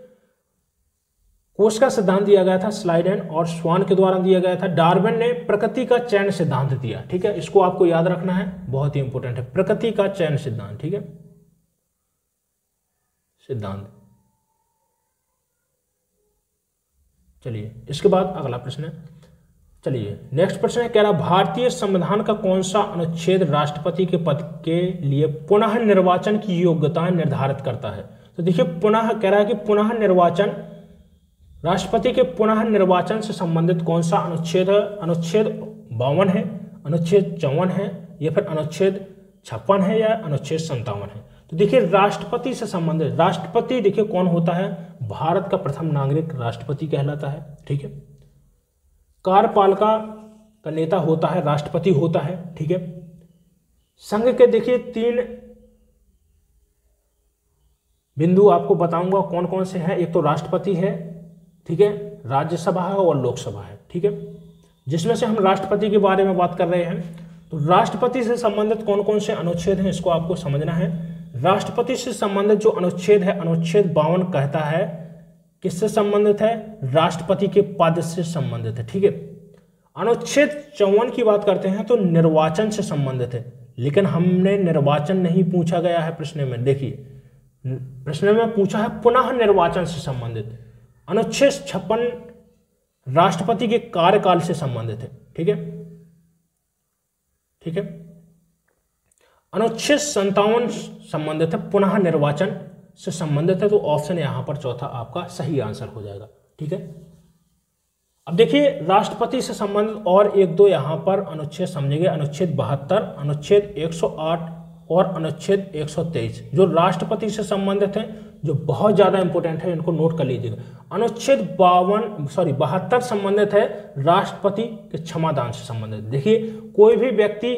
कोश का सिद्धांत दिया गया था स्लाइडेन और स्वान के द्वारा दिया गया था। डार्विन ने प्रकृति का चयन सिद्धांत दिया, ठीक है, इसको आपको याद रखना है, बहुत ही इंपॉर्टेंट है, प्रकृति का चयन सिद्धांत, ठीक है, सिद्धांत। चलिए इसके बाद अगला प्रश्न है, चलिए नेक्स्ट प्रश्न है, कह रहा भारतीय संविधान का कौन सा अनुच्छेद राष्ट्रपति के पद के लिए पुनः निर्वाचन की योग्यता निर्धारित करता है। तो देखिए पुनः कह रहा है कि पुनः निर्वाचन, राष्ट्रपति के पुनः निर्वाचन से संबंधित कौन सा अनुच्छेद है, अनुच्छेद 52 है, अनुच्छेद 54 है, या फिर अनुच्छेद 56 है, या अनुच्छेद 57 है। तो देखिए राष्ट्रपति से संबंधित, राष्ट्रपति देखिए कौन होता है, भारत का प्रथम नागरिक राष्ट्रपति कहलाता है, ठीक है। कार्यपालिका का नेता होता है राष्ट्रपति होता है, ठीक है। संघ के देखिए 3 बिंदु आपको बताऊंगा कौन कौन से हैं, एक तो राष्ट्रपति है, ठीक है, राज्यसभा है और लोकसभा है, ठीक है। जिसमें से हम राष्ट्रपति के बारे में बात कर रहे हैं, तो राष्ट्रपति से संबंधित कौन कौन से अनुच्छेद हैं इसको आपको समझना है। राष्ट्रपति से संबंधित जो अनुच्छेद है, अनुच्छेद 52 कहता है किससे संबंधित है, राष्ट्रपति के पद से संबंधित है, ठीक है। अनुच्छेद 54 की बात करते हैं तो निर्वाचन से संबंधित है, लेकिन हमने निर्वाचन नहीं पूछा गया है प्रश्न में। देखिए प्रश्न में पूछा है पुनः निर्वाचन से संबंधित। अनुच्छेद 56 राष्ट्रपति के कार्यकाल से संबंधित है, ठीक है, ठीक है। अनुच्छेद 57 संबंधित है, पुनः निर्वाचन से संबंधित है, तो ऑप्शन यहां पर चौथा आपका सही आंसर हो जाएगा, ठीक है। अब देखिए राष्ट्रपति से संबंधित और 1-2 यहां पर अनुच्छेद समझेंगे, अनुच्छेद 72, अनुच्छेद 108 और अनुच्छेद 123 जो राष्ट्रपति से संबंधित हैं, जो बहुत ज्यादा इंपॉर्टेंट है, इनको नोट कर लीजिएगा। अनुच्छेद 72 संबंधित है राष्ट्रपति के क्षमादान से संबंधित। देखिए कोई भी व्यक्ति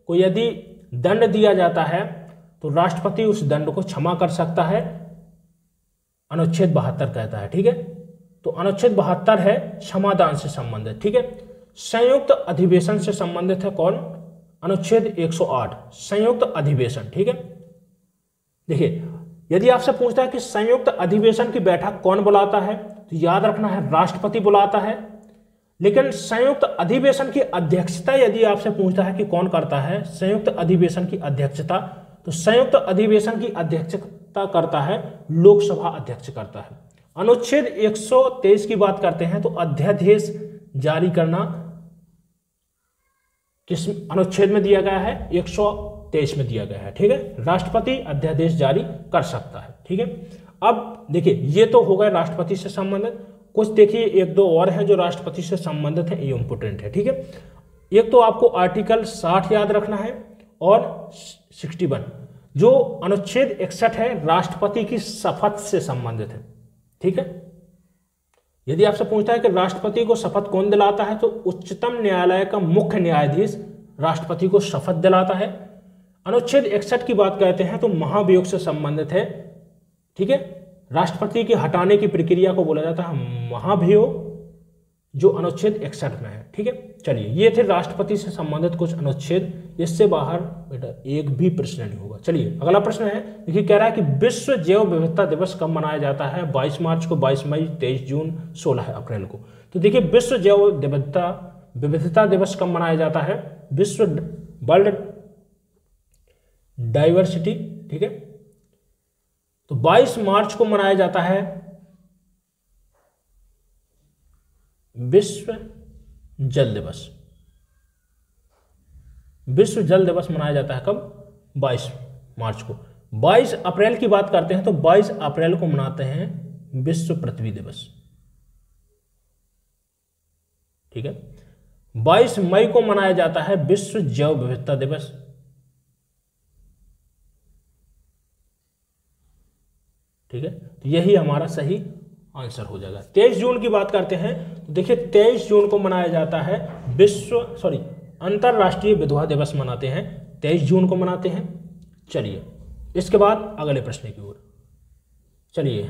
को यदि दंड दिया जाता है तो राष्ट्रपति उस दंड को क्षमा कर सकता है, अनुच्छेद 72 कहता है, ठीक है। तो अनुच्छेद 72 है क्षमादान से संबंधित, ठीक है। संयुक्त अधिवेशन से संबंधित है कौन, अनुच्छेद 108 संयुक्त अधिवेशन, ठीक है। देखिए यदि आपसे पूछता है कि संयुक्त अधिवेशन की बैठक कौन बुलाता है, तो याद रखना है राष्ट्रपति बुलाता है। लेकिन संयुक्त अधिवेशन की अध्यक्षता यदि आपसे पूछता है कि कौन करता है संयुक्त अधिवेशन की अध्यक्षता, तो संयुक्त अधिवेशन की अध्यक्षता करता है लोकसभा अध्यक्ष करता है। अनुच्छेद 123 की बात करते हैं तो अध्यादेश जारी करना किस अनुच्छेद में दिया गया है, 123 में दिया गया है, ठीक है। राष्ट्रपति अध्यादेश जारी कर सकता है, ठीक है। अब देखिए ये तो हो गया राष्ट्रपति से संबंधित, कुछ देखिए एक दो और हैं जो राष्ट्रपति से संबंधित है, ये इंपोर्टेंट है, ठीक है। एक तो आपको आर्टिकल 60 याद रखना है और 61 जो अनुच्छेद 61 है राष्ट्रपति की शपथ से संबंधित है, ठीक है। यदि आपसे पूछता है कि राष्ट्रपति को शपथ कौन दिलाता है, तो उच्चतम न्यायालय का मुख्य न्यायाधीश राष्ट्रपति को शपथ दिलाता है। अनुच्छेद 61 की बात करते हैं तो महाभियोग से संबंधित है, ठीक है। राष्ट्रपति के हटाने की प्रक्रिया को बोला जाता है महाभियोग, जो अनुच्छेद 61 में है, ठीक है। चलिए, ये थे राष्ट्रपति से संबंधित कुछ अनुच्छेद, इससे बाहर बेटा एक भी प्रश्न नहीं होगा। चलिए अगला प्रश्न है, देखिए कह रहा है कि विश्व जैव विविधता दिवस कब मनाया जाता है? 22 मार्च को, 22 मई, 23 जून, 16 अप्रैल को। तो देखिए विश्व जैव विविधता दिवस कब मनाया जाता है? विश्व वर्ल्ड डाइवर्सिटी, ठीक है, तो 22 मार्च को मनाया जाता है विश्व जल दिवस। विश्व जल दिवस मनाया जाता है कब? 22 मार्च को। 22 अप्रैल की बात करते हैं तो 22 अप्रैल को मनाते हैं विश्व पृथ्वी दिवस, ठीक है। 22 मई को मनाया जाता है विश्व जैव विविधता दिवस, ठीक है। तो यही हमारा सही आंसर हो जाएगा। 23 जून की बात करते हैं तो देखिए 23 जून को मनाया जाता है अंतरराष्ट्रीय विधवा दिवस मनाते हैं, 23 जून को मनाते हैं। चलिए इसके बाद अगले प्रश्न की ओर चलिए।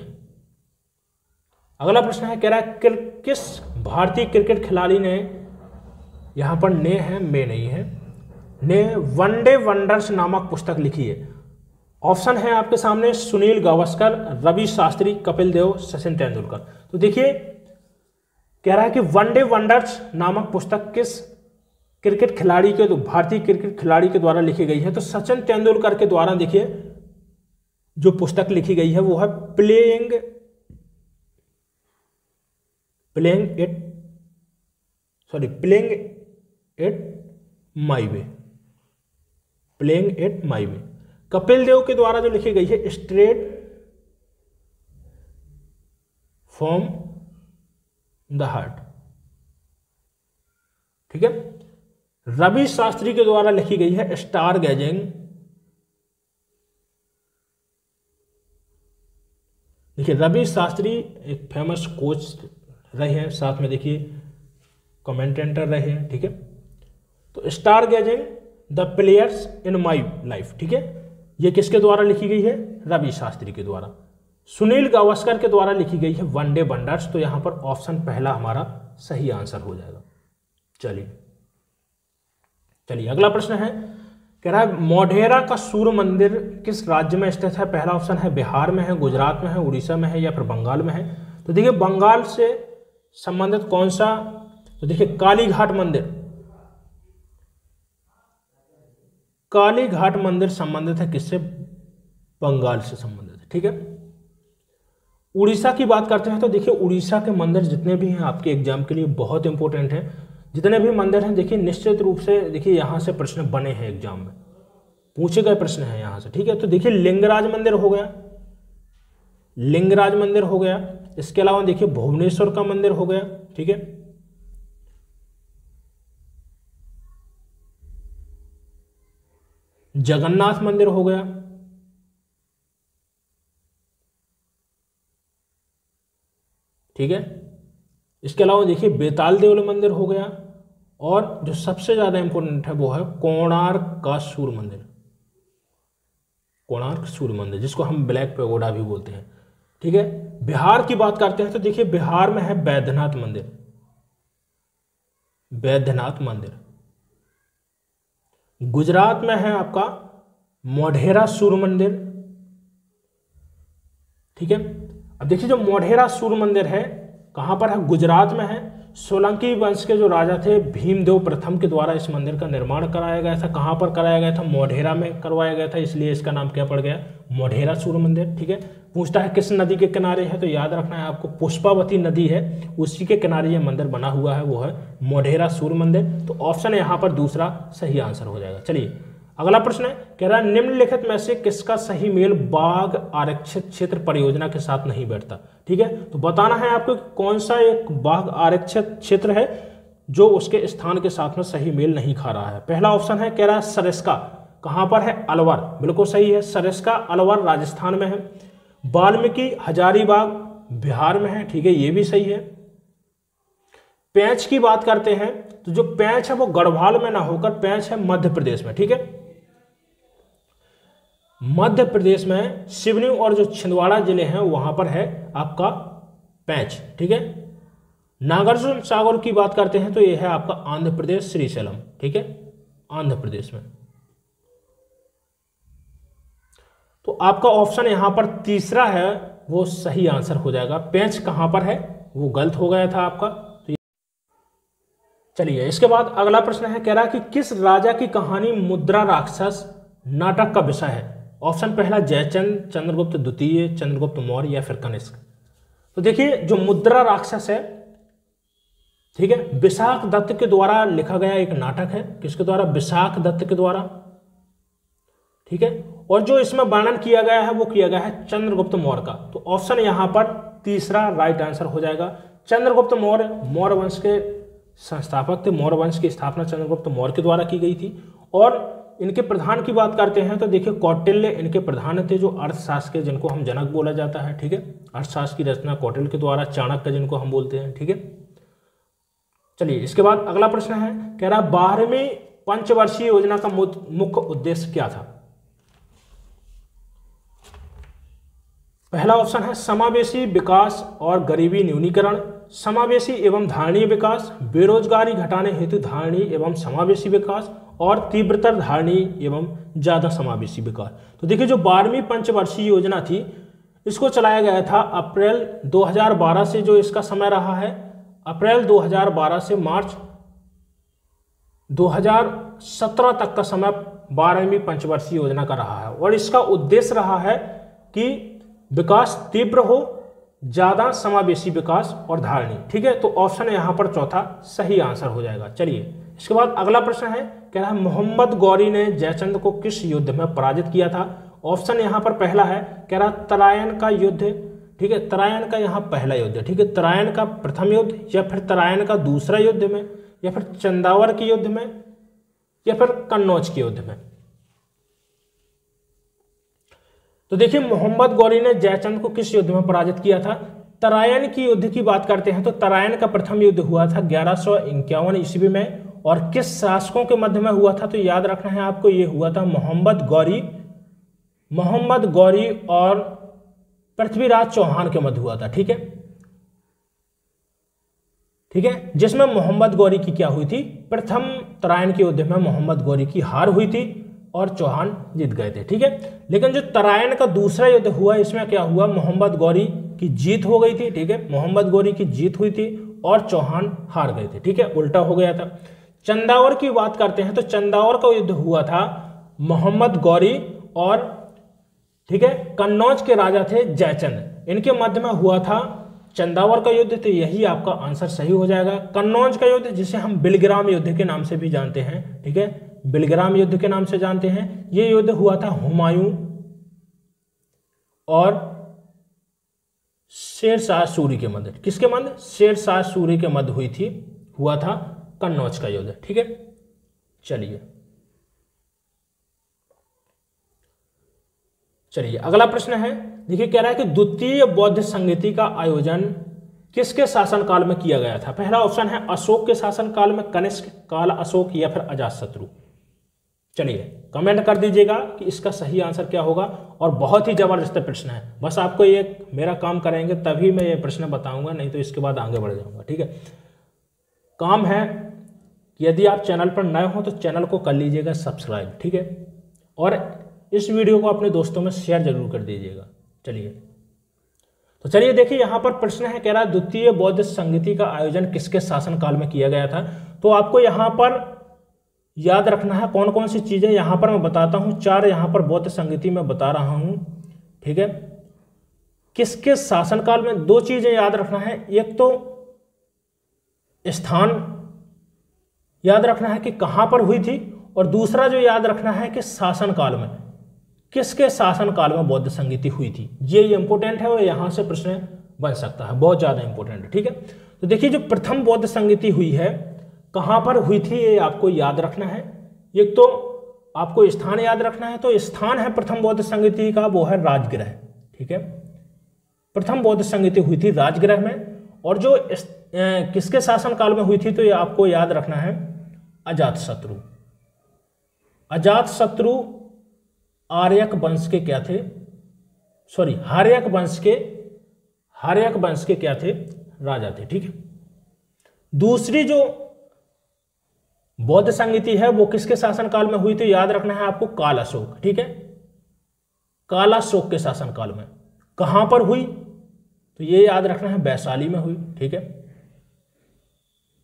अगला प्रश्न है, कह रहा है किस भारतीय क्रिकेट खिलाड़ी ने, यहां पर ने है, मे नहीं है, ने वनडे वंडर्स नामक पुस्तक लिखी है? ऑप्शन है आपके सामने सुनील गावस्कर, रवि शास्त्री, कपिल देव, सचिन तेंदुलकर। तो देखिए कह रहा है कि वनडे वंडर्स नामक पुस्तक किस क्रिकेट खिलाड़ी के, तो भारतीय क्रिकेट खिलाड़ी के द्वारा लिखी गई है? तो सचिन तेंदुलकर के द्वारा देखिए जो पुस्तक लिखी गई है वो है playing at my way, playing at my way. Kapil Dev के द्वारा जो लिखी गई है स्ट्रेट फ्रॉम द हार्ट, ठीक है। रवि शास्त्री के द्वारा लिखी गई है स्टार गैजिंग। देखिए रवि शास्त्री एक फेमस कोच रहे हैं, साथ में देखिए कमेंटेटर रहे हैं, ठीक है। तो star gazing the players in my life, ठीक है, ये किसके द्वारा लिखी गई है? रवि शास्त्री के द्वारा। सुनील गावस्कर के द्वारा लिखी गई है वनडे वंडर्स, तो यहां पर ऑप्शन पहला हमारा सही आंसर हो जाएगा। चलिए अगला प्रश्न है, कह रहा है मोढेरा का सूर्य मंदिर किस राज्य में स्थित है? पहला ऑप्शन है बिहार में है, गुजरात में है, उड़ीसा में है या फिर बंगाल में है। तो देखिए बंगाल से संबंधित कौन सा, तो देखिए कालीघाट मंदिर संबंधित है किससे? बंगाल से संबंधित है, ठीक है। उड़ीसा की बात करते हैं तो देखिए उड़ीसा के मंदिर जितने भी हैं आपके एग्जाम के लिए बहुत इंपॉर्टेंट हैं। जितने भी मंदिर हैं देखिए निश्चित रूप से देखिए यहां से प्रश्न बने हैं, एग्जाम में पूछे गए प्रश्न हैं यहां से, ठीक है। तो देखिए लिंगराज मंदिर हो गया, इसके अलावा देखिए भुवनेश्वर का मंदिर हो गया, ठीक है। जगन्नाथ मंदिर हो गया, ठीक है। इसके अलावा देखिए बेताल देवल मंदिर हो गया, और जो सबसे ज्यादा इंपॉर्टेंट है वो है कोणार्क का सूर्य मंदिर, जिसको हम ब्लैक पैगोडा भी बोलते हैं, ठीक है। बिहार की बात करते हैं तो देखिए बिहार में है बैद्यनाथ मंदिर। गुजरात में है आपका मोढेरा सूर्य मंदिर, ठीक है। अब देखिए जो मोढेरा सूर्य मंदिर है कहां पर है? गुजरात में है। सोलंकी वंश के जो राजा थे भीमदेव प्रथम के द्वारा इस मंदिर का निर्माण कराया गया था। कहां पर कराया गया था? मोढेरा में करवाया गया था, इसलिए इसका नाम क्या पड़ गया? मोढेरा सूर्य मंदिर, ठीक है। पूछता है किस नदी के किनारे है, तो याद रखना है आपको पुष्पावती नदी है, उसी के किनारे ये मंदिर बना हुआ है, वो है मोढेरा सूर्य मंदिर। तो ऑप्शन यहाँ पर दूसरा सही आंसर हो जाएगा। चलिए अगला प्रश्न है, कह रहा है निम्नलिखित में से किसका सही मेल बाघ आरक्षित क्षेत्र परियोजना के साथ नहीं बैठता। ठीक है, तो बताना है आपको कि कौन सा एक बाघ आरक्षित क्षेत्र है जो उसके स्थान के साथ में सही मेल नहीं खा रहा है। पहला ऑप्शन है, कह रहा है सरिस्का, कहां पर है, अलवर, बिल्कुल सही है, सरिस्का अलवर राजस्थान में है। वाल्मीकि हजारीबाग बिहार में है, ठीक है, ये भी सही है। पेंच की बात करते हैं तो जो पेंच है वो गढ़वाल में ना होकर पेंच है मध्य प्रदेश में। ठीक है, मध्य प्रदेश में सिवनी और जो छिंदवाड़ा जिले हैं वहां पर है आपका पेंच। ठीक है, नागार्जुन सागर की बात करते हैं तो यह है आपका आंध्र प्रदेश श्रीशैलम। ठीक है, आंध्र प्रदेश में। तो आपका ऑप्शन यहां पर तीसरा है वो सही आंसर हो जाएगा। पेंच कहां पर है वो गलत हो गया था आपका। तो चलिए इसके बाद अगला प्रश्न है, कह रहा है कि किस राजा की कहानी मुद्रा राक्षस नाटक का विषय है। ऑप्शन पहला जयचंद, चंद्रगुप्त द्वितीय, चंद्रगुप्त मौर्य या फिर कनिष्क। तो देखिए जो मुद्रा राक्षस है, ठीक है, विशाख दत्त के द्वारा लिखा गया एक नाटक है। किसके द्वारा, विशाख दत्त के द्वारा। ठीक है, और जो इसमें वर्णन किया गया है वो किया गया है चंद्रगुप्त मौर्य का। तो ऑप्शन यहां पर तीसरा राइट आंसर हो जाएगा। चंद्रगुप्त मौर्य मौर्य वंश के संस्थापक थे। मौर्य वंश की स्थापना चंद्रगुप्त मौर्य के द्वारा की गई थी। और इनके प्रधान की बात करते हैं तो देखिए कौटिल्य इनके प्रधान थे, जो अर्थशास्त्र के जिनको हम जनक बोला जाता है। ठीक है, अर्थशास्त्र की रचना कौटिल्य के द्वारा, चाणक्य जिनको हम बोलते हैं। ठीक है, चलिए इसके बाद अगला प्रश्न है, कह रहा 12वीं पंचवर्षीय योजना का मुख्य उद्देश्य क्या था। पहला ऑप्शन है समावेशी विकास और गरीबी न्यूनीकरण, समावेशी एवं धारणीय विकास, बेरोजगारी घटाने हेतु धारणीय एवं समावेशी विकास और तीव्रतर धारणीय एवं ज्यादा समावेशी विकास। तो देखिए जो 12वीं पंचवर्षीय योजना थी इसको चलाया गया था अप्रैल 2012 से, जो इसका समय रहा है अप्रैल 2012 से मार्च 2017 तक का समय 12वीं पंचवर्षीय योजना का रहा है। और इसका उद्देश्य रहा है कि विकास तीव्र हो, ज्यादा समावेशी विकास और धारणीय। ठीक है, तो ऑप्शन यहां पर चौथा सही आंसर हो जाएगा। चलिए इसके बाद अगला प्रश्न है, कह रहा है मोहम्मद गौरी ने जयचंद को किस युद्ध में पराजित किया था। ऑप्शन यहां पर पहला है, कह रहा तरायन का युद्ध। ठीक है, तरायन का यहां पहला युद्ध। ठीक है, तरायन का प्रथम युद्ध या फिर तरायन का दूसरा युद्ध में या फिर चंदावर के युद्ध में या फिर कन्नौज के युद्ध में। तो देखिए मोहम्मद गौरी ने जयचंद को किस युद्ध में पराजित किया था। तरायन की युद्ध की बात करते हैं तो तरायन का प्रथम युद्ध हुआ था 1151 ईस्वी में। और किस शासकों के मध्य में हुआ था, तो याद रखना है आपको, ये हुआ था मोहम्मद गौरी और पृथ्वीराज चौहान के मध्य हुआ था। ठीक है, ठीक है, जिसमें मोहम्मद गौरी की क्या हुई थी, प्रथम तरायन के युद्ध में मोहम्मद गौरी की हार हुई थी और चौहान जीत गए थे। ठीक है, लेकिन जो तरायन का दूसरा युद्ध हुआ इसमें क्या हुआ, मोहम्मद गौरी की जीत हो गई थी। ठीक है, मोहम्मद गौरी की जीत हुई थी और चौहान हार गए थे। ठीक है, उल्टा हो गया था। चंदावर की बात करते हैं तो चंदावर का युद्ध हुआ था मोहम्मद गौरी और, ठीक है, कन्नौज के राजा थे जयचंद, इनके मध्य में हुआ था चंदावर का युद्ध। तो यही आपका आंसर सही हो जाएगा। कन्नौज का युद्ध जिसे हम बिलग्राम युद्ध के नाम से भी जानते हैं, ठीक है, बिलग्राम युद्ध के नाम से जानते हैं, यह युद्ध हुआ था हुमायूं और शेरशाह सूरी के मध्य। किसके मध्य, शेरशाह सूरी के मध्य हुआ था कन्नौज का युद्ध। ठीक है, चलिए अगला प्रश्न है, देखिए कह रहा है कि द्वितीय बौद्ध संगीति का आयोजन किसके शासनकाल में किया गया था। पहला ऑप्शन है अशोक के शासनकाल में, कनिष्क, काल अशोक या फिर अजातशत्रु। चलिए कमेंट कर दीजिएगा कि इसका सही आंसर क्या होगा। और बहुत ही जबरदस्त प्रश्न है, बस आपको ये मेरा काम करेंगे तभी मैं ये प्रश्न बताऊंगा, नहीं तो इसके बाद आगे बढ़ जाऊंगा। ठीक है, काम है यदि आप चैनल पर नए हो तो चैनल को कर लीजिएगा सब्सक्राइब। ठीक है, और इस वीडियो को अपने दोस्तों में शेयर जरूर कर दीजिएगा। चलिए देखिए यहाँ पर प्रश्न है, कह रहा है द्वितीय बौद्ध संगीति का आयोजन किसके शासनकाल में किया गया था। तो आपको यहाँ पर याद रखना है कौन कौन सी चीजें, यहाँ पर मैं बताता हूँ। 4 यहाँ पर बौद्ध संगीति में बता रहा हूँ। ठीक है, किसके शासनकाल में 2 चीजें याद रखना है। एक तो स्थान याद रखना है कि कहां पर हुई थी, और दूसरा जो याद रखना है कि शासनकाल में, किसके शासनकाल में बौद्ध संगीति हुई थी, ये इंपॉर्टेंट है और यहाँ से प्रश्न बन सकता है, बहुत ज़्यादा इंपॉर्टेंट है। ठीक है, तो देखिए जो प्रथम बौद्ध संगीति हुई है कहाँ पर हुई थी ये आपको याद रखना है। एक तो आपको स्थान याद रखना है, तो स्थान है प्रथम बौद्ध संगीति का वो है राजगृह। ठीक है, प्रथम बौद्ध संगीति हुई थी राजगृह में। और जो किसके शासनकाल में हुई थी तो ये आपको याद रखना है अजातशत्रु। अजातशत्रु आर्यक वंश के क्या थे, सॉरी हार्यक वंश के क्या थे, राजा थे। ठीक है, दूसरी जो बौद्ध संगीति है वो किसके शासनकाल में हुई तो याद रखना है आपको काल अशोक। ठीक है, काल अशोक के शासनकाल में। कहां पर हुई तो ये याद रखना है वैशाली में हुई। ठीक है,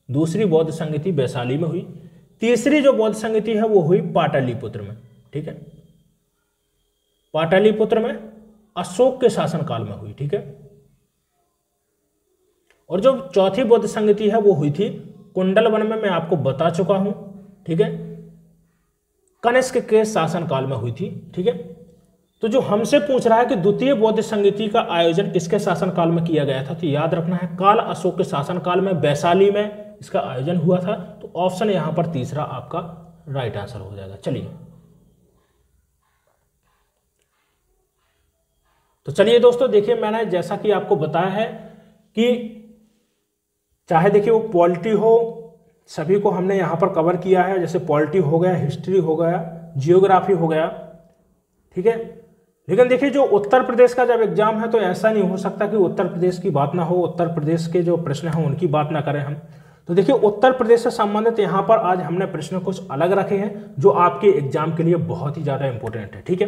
दूसरी बौद्ध संगीति वैशाली में हुई। तीसरी जो बौद्ध संगीति है वो हुई पाटलिपुत्र में। ठीक है, पाटलिपुत्र में अशोक के शासनकाल में हुई। ठीक है, और जो चौथी बौद्ध संगीति है वो हुई थी कुंडलवन में, मैं आपको बता चुका हूं। ठीक है, कनिष्क के शासनकाल में हुई थी। ठीक है, तो जो हमसे पूछ रहा है कि द्वितीय बौद्ध संगीति का आयोजन किसके शासनकाल में किया गया था तो याद रखना है काल अशोक के शासनकाल में वैशाली में इसका आयोजन हुआ था। तो ऑप्शन यहां पर तीसरा आपका राइट आंसर हो जाएगा। चलिए, तो चलिए दोस्तों देखिए, मैंने जैसा कि आपको बताया है कि चाहे देखिए वो पॉलिटी हो, सभी को हमने यहाँ पर कवर किया है। जैसे पॉलिटी हो गया, हिस्ट्री हो गया, जियोग्राफी हो गया। ठीक है, लेकिन देखिए जो उत्तर प्रदेश का जब एग्जाम है तो ऐसा नहीं हो सकता कि उत्तर प्रदेश की बात ना हो, उत्तर प्रदेश के जो प्रश्न हैं उनकी बात ना करें हम। तो देखिए उत्तर प्रदेश से संबंधित यहाँ पर आज हमने प्रश्न कुछ अलग रखे हैं जो आपके एग्जाम के लिए बहुत ही ज़्यादा इंपॉर्टेंट है। ठीक है,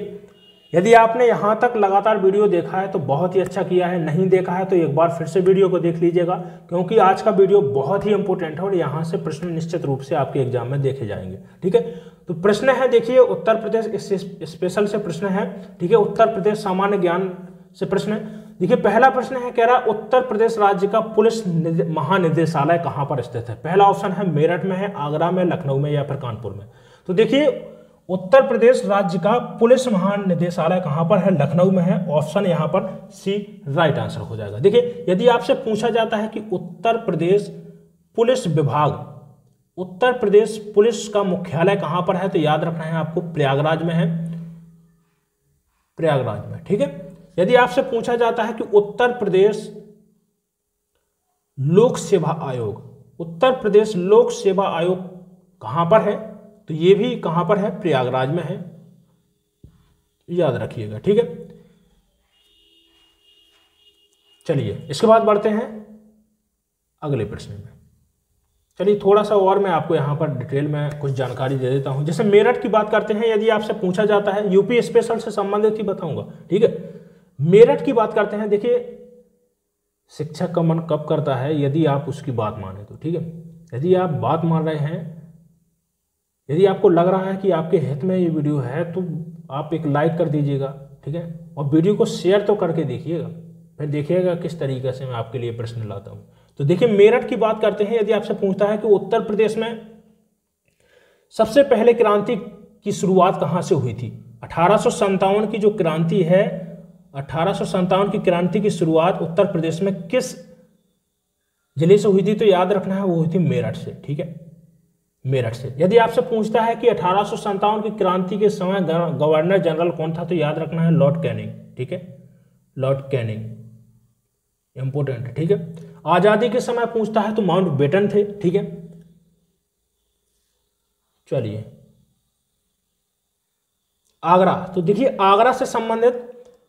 यदि आपने यहाँ तक लगातार वीडियो देखा है तो बहुत ही अच्छा किया है, नहीं देखा है तो एक बार फिर से वीडियो को देख लीजिएगा, क्योंकि आज का वीडियो बहुत ही इंपॉर्टेंट है और यहाँ से प्रश्न निश्चित रूप से आपके एग्जाम में देखे जाएंगे। ठीक है, तो प्रश्न है देखिए उत्तर प्रदेश स्पेशल से प्रश्न है। ठीक है, उत्तर प्रदेश सामान्य ज्ञान से प्रश्न है। देखिए पहला प्रश्न है, कह रहा उत्तर प्रदेश राज्य का पुलिस महानिदेशालय कहाँ पर स्थित है। पहला ऑप्शन है मेरठ में है, आगरा में, लखनऊ में या फिर कानपुर में। तो देखिए उत्तर प्रदेश राज्य का पुलिस महानिदेशालय कहां पर है, लखनऊ में है। ऑप्शन यहां पर सी राइट आंसर हो जाएगा। देखिए यदि आपसे पूछा जाता है कि उत्तर प्रदेश पुलिस विभाग, उत्तर प्रदेश पुलिस का मुख्यालय कहां पर है तो याद रखना है आपको प्रयागराज में है, प्रयागराज में। ठीक है, यदि आपसे पूछा जाता है कि उत्तर प्रदेश लोक सेवा आयोग, उत्तर प्रदेश लोक सेवा आयोग कहां पर है तो ये भी कहां पर है, प्रयागराज में है, याद रखिएगा। ठीक है, चलिए इसके बाद बढ़ते हैं अगले प्रश्न में। चलिए थोड़ा सा और मैं आपको यहां पर डिटेल में कुछ जानकारी दे देता हूं। जैसे मेरठ की बात करते हैं, यदि आपसे पूछा जाता है, यूपी स्पेशल से संबंधित ही बताऊंगा। ठीक है, मेरठ की बात करते हैं। देखिए शिक्षक का मन कब करता है यदि आप उसकी बात माने तो। ठीक है, यदि आप बात मान रहे हैं, यदि आपको लग रहा है कि आपके हित में ये वीडियो है तो आप एक लाइक कर दीजिएगा। ठीक है, और वीडियो को शेयर तो करके देखिएगा, फिर देखिएगा किस तरीके से मैं आपके लिए प्रश्न लाता हूं। तो देखिए मेरठ की बात करते हैं। यदि आपसे पूछता है कि उत्तर प्रदेश में सबसे पहले क्रांति की शुरुआत कहां से हुई थी। 1857 की जो क्रांति है, 1857 की क्रांति की शुरुआत उत्तर प्रदेश में किस जिले से हुई थी तो याद रखना है वो हुई थी मेरठ से। ठीक है, मेरठ से। यदि आपसे पूछता है कि 1857 की क्रांति के समय गवर्नर जनरल कौन था तो याद रखना है लॉर्ड कैनिंग। ठीक है, लॉर्ड कैनिंग इंपोर्टेंट है। ठीक है, आजादी के समय पूछता है तो माउंटबेटन थे। ठीक है, चलिए आगरा, तो देखिए आगरा से संबंधित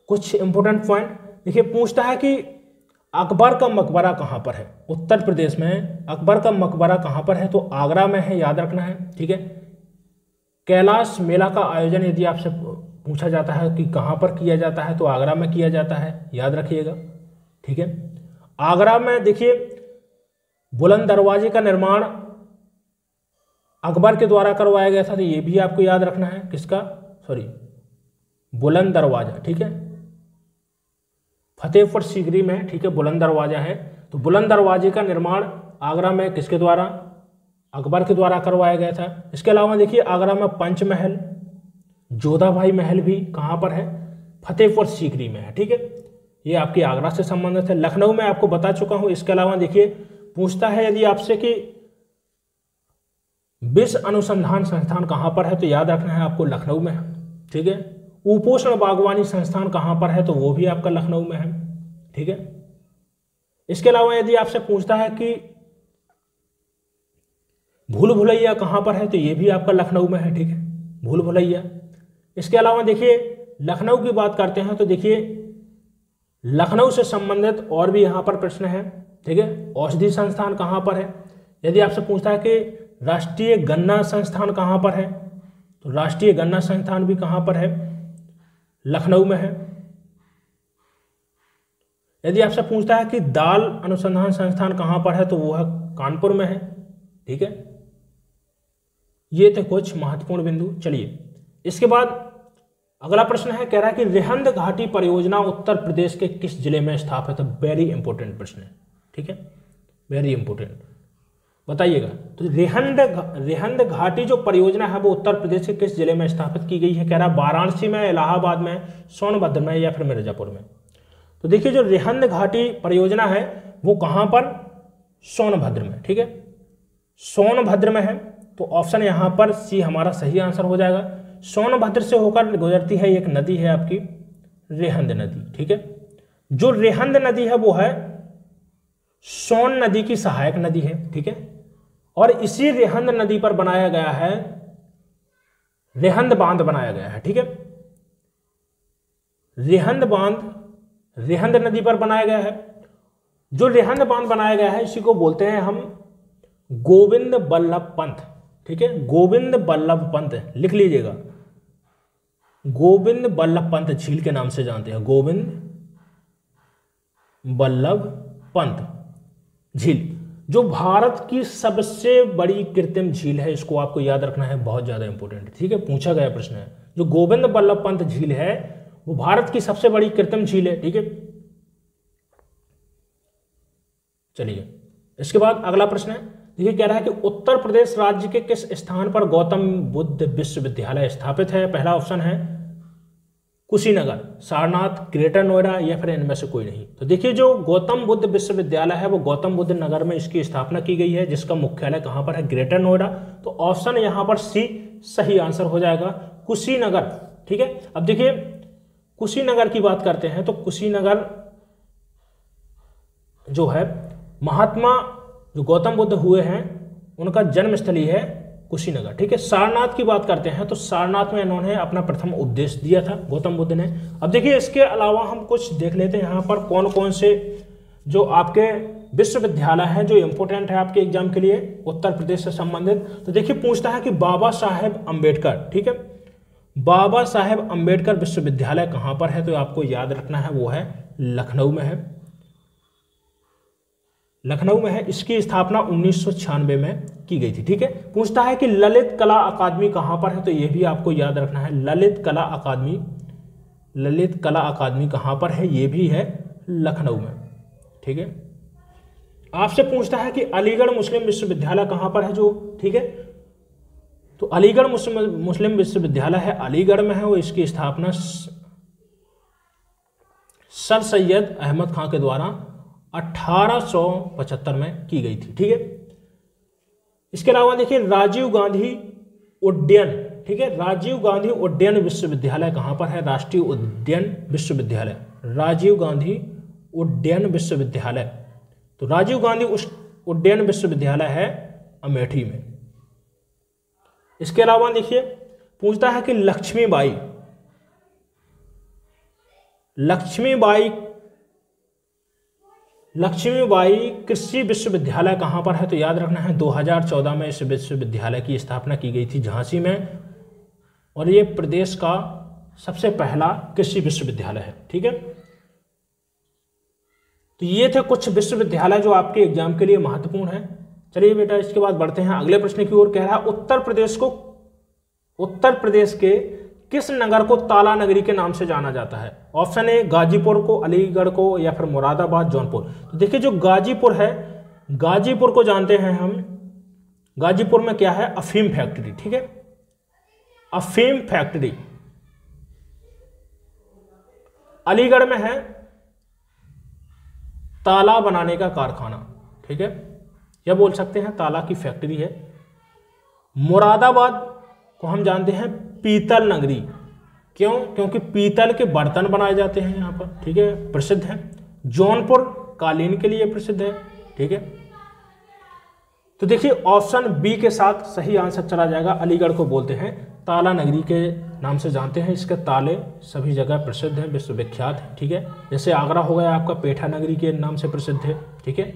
कुछ इंपोर्टेंट पॉइंट देखिए, पूछता है कि अकबर का मकबरा कहां पर है। उत्तर प्रदेश में अकबर का मकबरा कहां पर है तो आगरा में है, याद रखना है। ठीक है, कैलाश मेला का आयोजन यदि आपसे पूछा जाता है कि कहां पर किया जाता है तो आगरा में किया जाता है, याद रखिएगा। ठीक है, आगरा में देखिए बुलंद दरवाजे का निर्माण अकबर के द्वारा करवाया गया था, तो ये भी आपको याद रखना है। किसका, सॉरी बुलंद दरवाजा। ठीक है, फतेहपुर सीकरी में। ठीक है, बुलंद दरवाजा है, तो बुलंद दरवाजे का निर्माण आगरा में किसके द्वारा, अकबर के द्वारा करवाया गया था। इसके अलावा देखिए आगरा में पंचमहल, जोधाबाई महल भी कहाँ पर है, फतेहपुर सीकरी में है। ठीक है, ये आपकी आगरा से संबंधित है। लखनऊ में आपको बता चुका हूं। इसके अलावा देखिए पूछता है यदि आपसे कि विश्व अनुसंधान संस्थान कहाँ पर है, तो याद रखना है आपको लखनऊ में है। ठीक है, उपोष्ण बागवानी संस्थान कहाँ पर है, तो वो भी आपका लखनऊ में है। ठीक है, इसके अलावा यदि आपसे पूछता है कि भूल भुलैया कहाँ पर है, तो ये भी आपका लखनऊ में है। ठीक है, भूल भुलैया। इसके अलावा देखिए लखनऊ की बात करते हैं तो देखिए लखनऊ से संबंधित और भी यहाँ पर प्रश्न है। ठीक है, औषधि संस्थान कहाँ पर है। यदि आपसे पूछता है कि राष्ट्रीय गन्ना संस्थान कहाँ पर है, तो राष्ट्रीय गन्ना संस्थान भी कहाँ पर है, लखनऊ में है। यदि आपसे पूछता है कि दाल अनुसंधान संस्थान कहाँ पर है, तो वो है कानपुर में है। ठीक है, ये थे कुछ महत्वपूर्ण बिंदु। चलिए इसके बाद अगला प्रश्न है, कह रहा है कि रिहंद घाटी परियोजना उत्तर प्रदेश के किस जिले में स्थापित है। वेरी इंपॉर्टेंट प्रश्न है। ठीक है, वेरी इंपॉर्टेंट, बताइएगा। तो रिहंद घाटी जो परियोजना है वो उत्तर प्रदेश के किस जिले में स्थापित की गई है। कह रहा है वाराणसी में, इलाहाबाद में, सोनभद्र में या फिर मिर्जापुर में। तो देखिए जो रिहंद घाटी परियोजना है वो कहां पर, सोनभद्र में। ठीक है, सोनभद्र में है, तो ऑप्शन यहां पर सी हमारा सही आंसर हो जाएगा। सोनभद्र से होकर गुजरती है एक नदी है आपकी रिहंद नदी। ठीक है, जो रिहंद नदी है वो है सोन नदी की सहायक नदी है। ठीक है, और इसी रिहंद नदी पर बनाया गया है, रिहंद बांध बनाया गया है। ठीक है, रिहंद बांध रिहंद नदी पर बनाया गया है। जो रिहंद बांध बनाया गया है इसी को बोलते हैं हम गोविंद बल्लभ पंत। ठीक है, गोविंद बल्लभ पंत लिख लीजिएगा, गोविंद बल्लभ पंत झील के नाम से जानते हैं, गोविंद बल्लभ पंत झील, जो भारत की सबसे बड़ी कृत्रिम झील है। इसको आपको याद रखना है, बहुत ज्यादा इंपॉर्टेंट है। ठीक है, पूछा गया प्रश्न है। जो गोविंद बल्लभ पंत झील है वो भारत की सबसे बड़ी कृत्रिम झील है। ठीक है, चलिए इसके बाद अगला प्रश्न है, देखिए कह रहा है कि उत्तर प्रदेश राज्य के किस स्थान पर गौतम बुद्ध विश्वविद्यालय स्थापित है। पहला ऑप्शन है कुशीनगर, सारनाथ, ग्रेटर नोएडा या फिर इनमें से कोई नहीं। तो देखिए जो गौतम बुद्ध विश्वविद्यालय है वो गौतम बुद्ध नगर में इसकी स्थापना की गई है, जिसका मुख्यालय कहां पर है, ग्रेटर नोएडा। तो ऑप्शन यहां पर सी सही आंसर हो जाएगा, कुशीनगर। ठीक है, अब देखिए कुशीनगर की बात करते हैं तो कुशीनगर जो है महात्मा जो गौतम बुद्ध हुए हैं उनका जन्मस्थली है कुशीनगर। ठीक है, सारनाथ की बात करते हैं तो सारनाथ में इन्होंने अपना प्रथम उपदेश दिया था गौतम बुद्ध ने। अब देखिए इसके अलावा हम कुछ देख लेते हैं यहाँ पर कौन कौन से जो आपके विश्वविद्यालय हैं जो इंपॉर्टेंट है आपके एग्जाम के लिए उत्तर प्रदेश से संबंधित। तो देखिए पूछता है कि बाबा साहेब अम्बेडकर, ठीक है, बाबा साहेब अम्बेडकर विश्वविद्यालय कहाँ पर है, तो आपको याद रखना है वो है लखनऊ में है, लखनऊ में है। इसकी स्थापना 1996 में की गई थी। ठीक है, पूछता है कि ललित कला अकादमी कहाँ पर है, तो यह भी आपको याद रखना है, ललित कला अकादमी, ललित कला अकादमी कहाँ पर है, ये भी है लखनऊ में। ठीक है, आपसे पूछता है कि अलीगढ़ मुस्लिम विश्वविद्यालय कहाँ पर है, जो ठीक है, तो अलीगढ़ मुस्लिम विश्वविद्यालय है अलीगढ़ में है, और इसकी स्थापना सर सैयद अहमद खां के द्वारा 1875 में की गई थी। ठीक है, इसके अलावा देखिए राजीव गांधी उड्डयन, ठीक है, राजीव गांधी उड्डयन विश्वविद्यालय कहां पर है, राष्ट्रीय उड्डयन विश्वविद्यालय, राजीव गांधी उड्डयन विश्वविद्यालय। तो राजीव गांधी उड्डयन विश्वविद्यालय है अमेठी में। इसके अलावा देखिए पूछता है कि लक्ष्मीबाई कृषि विश्वविद्यालय कहां पर है, तो याद रखना है 2014 में इस विश्वविद्यालय की स्थापना की गई थी झांसी में, और ये प्रदेश का सबसे पहला कृषि विश्वविद्यालय है। ठीक है, तो ये थे कुछ विश्वविद्यालय जो आपके एग्जाम के लिए महत्वपूर्ण है। चलिए बेटा इसके बाद बढ़ते हैं अगले प्रश्न की ओर। कह रहा है उत्तर प्रदेश के किस नगर को ताला नगरी के नाम से जाना जाता है। ऑप्शन ए गाजीपुर को, अलीगढ़ को या फिर मुरादाबाद, जौनपुर। तो देखिए जो गाजीपुर है, गाजीपुर को जानते हैं हम गाजीपुर में क्या है, अफीम फैक्ट्री, ठीक है, अफीम फैक्ट्री। अलीगढ़ में है ताला बनाने का कारखाना, ठीक है, या बोल सकते हैं ताला की फैक्ट्री है। मुरादाबाद को हम जानते हैं पीतल नगरी, क्यों, क्योंकि पीतल के बर्तन बनाए जाते हैं यहाँ पर, ठीक है, प्रसिद्ध है। जौनपुर कालीन के लिए प्रसिद्ध है, ठीक है। तो देखिए ऑप्शन बी के साथ सही आंसर चला जाएगा। अलीगढ़ को बोलते हैं ताला नगरी के नाम से जानते हैं, इसके ताले सभी जगह प्रसिद्ध हैं, विश्वविख्यात है, ठीक है। जैसे आगरा हो गया आपका पेठा नगरी के नाम से प्रसिद्ध है, ठीक है।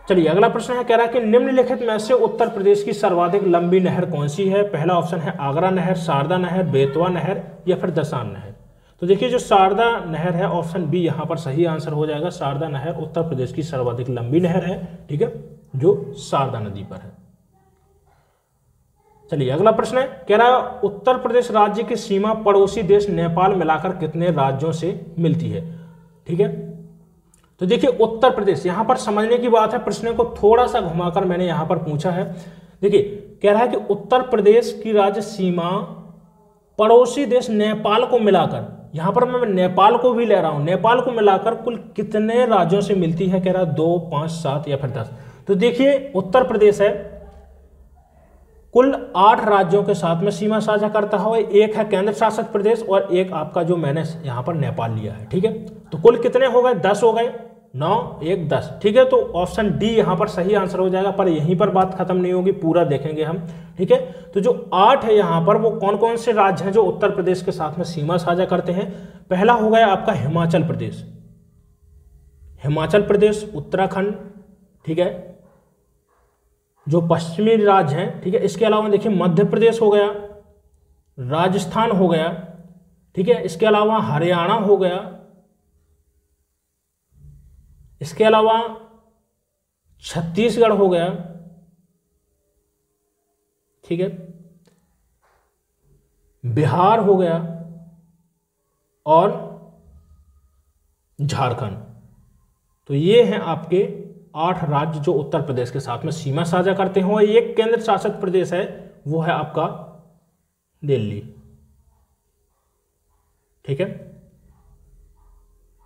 चलिए अगला प्रश्न है, कह रहा है कि निम्नलिखित में से उत्तर प्रदेश की सर्वाधिक लंबी नहर कौन सी है। पहला ऑप्शन है आगरा नहर, शारदा नहर, बेतवा नहर या फिर दसान नहर। तो देखिए जो शारदा नहर है, ऑप्शन बी यहाँ पर सही आंसर हो जाएगा। शारदा नहर उत्तर प्रदेश की सर्वाधिक लंबी नहर है, ठीक है, जो शारदा नदी पर है। चलिए अगला प्रश्न है, कह रहा है उत्तर प्रदेश राज्य की सीमा पड़ोसी देश नेपाल मिलाकर कितने राज्यों से मिलती है, ठीक है। तो देखिए उत्तर प्रदेश, यहां पर समझने की बात है, प्रश्न को थोड़ा सा घुमाकर मैंने यहां पर पूछा है। देखिए कह रहा है कि उत्तर प्रदेश की राज्य सीमा पड़ोसी देश नेपाल को मिलाकर, यहां पर मैं नेपाल को भी ले रहा हूं, नेपाल को मिलाकर कुल कितने राज्यों से मिलती है। कह रहा है 2, 5, 7 या फिर 10। तो देखिए उत्तर प्रदेश है कुल 8 राज्यों के साथ में सीमा साझा करता है। एक है केंद्र शासित प्रदेश और एक आपका जो मैंने यहां पर नेपाल लिया है, ठीक है। तो कुल कितने हो गए, 10 हो गए, 9, 1, 10, ठीक है। तो ऑप्शन डी यहां पर सही आंसर हो जाएगा। पर यहीं पर बात खत्म नहीं होगी, पूरा देखेंगे हम, ठीक है। तो जो 8 है यहां पर, वो कौन कौन से राज्य हैं जो उत्तर प्रदेश के साथ में सीमा साझा करते हैं। पहला हो गया आपका हिमाचल प्रदेश, हिमाचल प्रदेश, उत्तराखंड, ठीक है, जो पश्चिमी राज्य हैं, ठीक है। इसके अलावा देखिए मध्य प्रदेश हो गया, राजस्थान हो गया, ठीक है। इसके अलावा हरियाणा हो गया, इसके अलावा छत्तीसगढ़ हो गया, ठीक है, बिहार हो गया और झारखंड। तो ये हैं आपके 8 राज्य जो उत्तर प्रदेश के साथ में सीमा साझा करते हैं। और एक केंद्र शासित प्रदेश है, वो है आपका दिल्ली, ठीक है,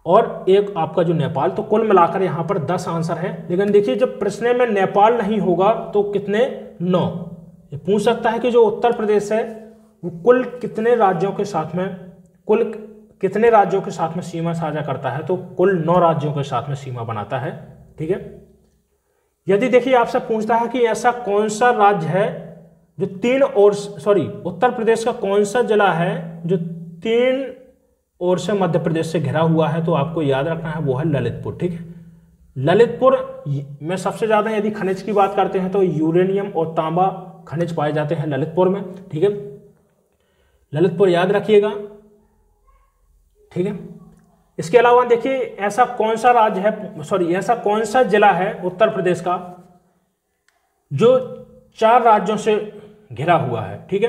और एक आपका जो नेपाल। तो कुल मिलाकर यहां पर 10 आंसर है। लेकिन देखिए जब प्रश्न में नेपाल नहीं होगा तो कितने, 9। ये पूछ सकता है कि जो उत्तर प्रदेश है वो कुल कितने राज्यों के साथ में, कुल कितने राज्यों के साथ में सीमा साझा करता है। तो कुल 9 राज्यों के साथ में सीमा बनाता है, ठीक है। यदि देखिए आपसे पूछता है कि ऐसा कौन सा राज्य है जो 3 ओर, उत्तर प्रदेश का कौन सा जिला है जो 3 ओर से मध्य प्रदेश से घिरा हुआ है, तो आपको याद रखना है वो है ललितपुर, ठीक है। ललितपुर में सबसे ज्यादा यदि खनिज की बात करते हैं तो यूरेनियम और तांबा खनिज पाए जाते हैं ललितपुर में, ठीक है। ललितपुर याद रखिएगा, ठीक है। इसके अलावा देखिए ऐसा कौन सा राज्य है, ऐसा कौन सा जिला है उत्तर प्रदेश का जो 4 राज्यों से घिरा हुआ है, ठीक है,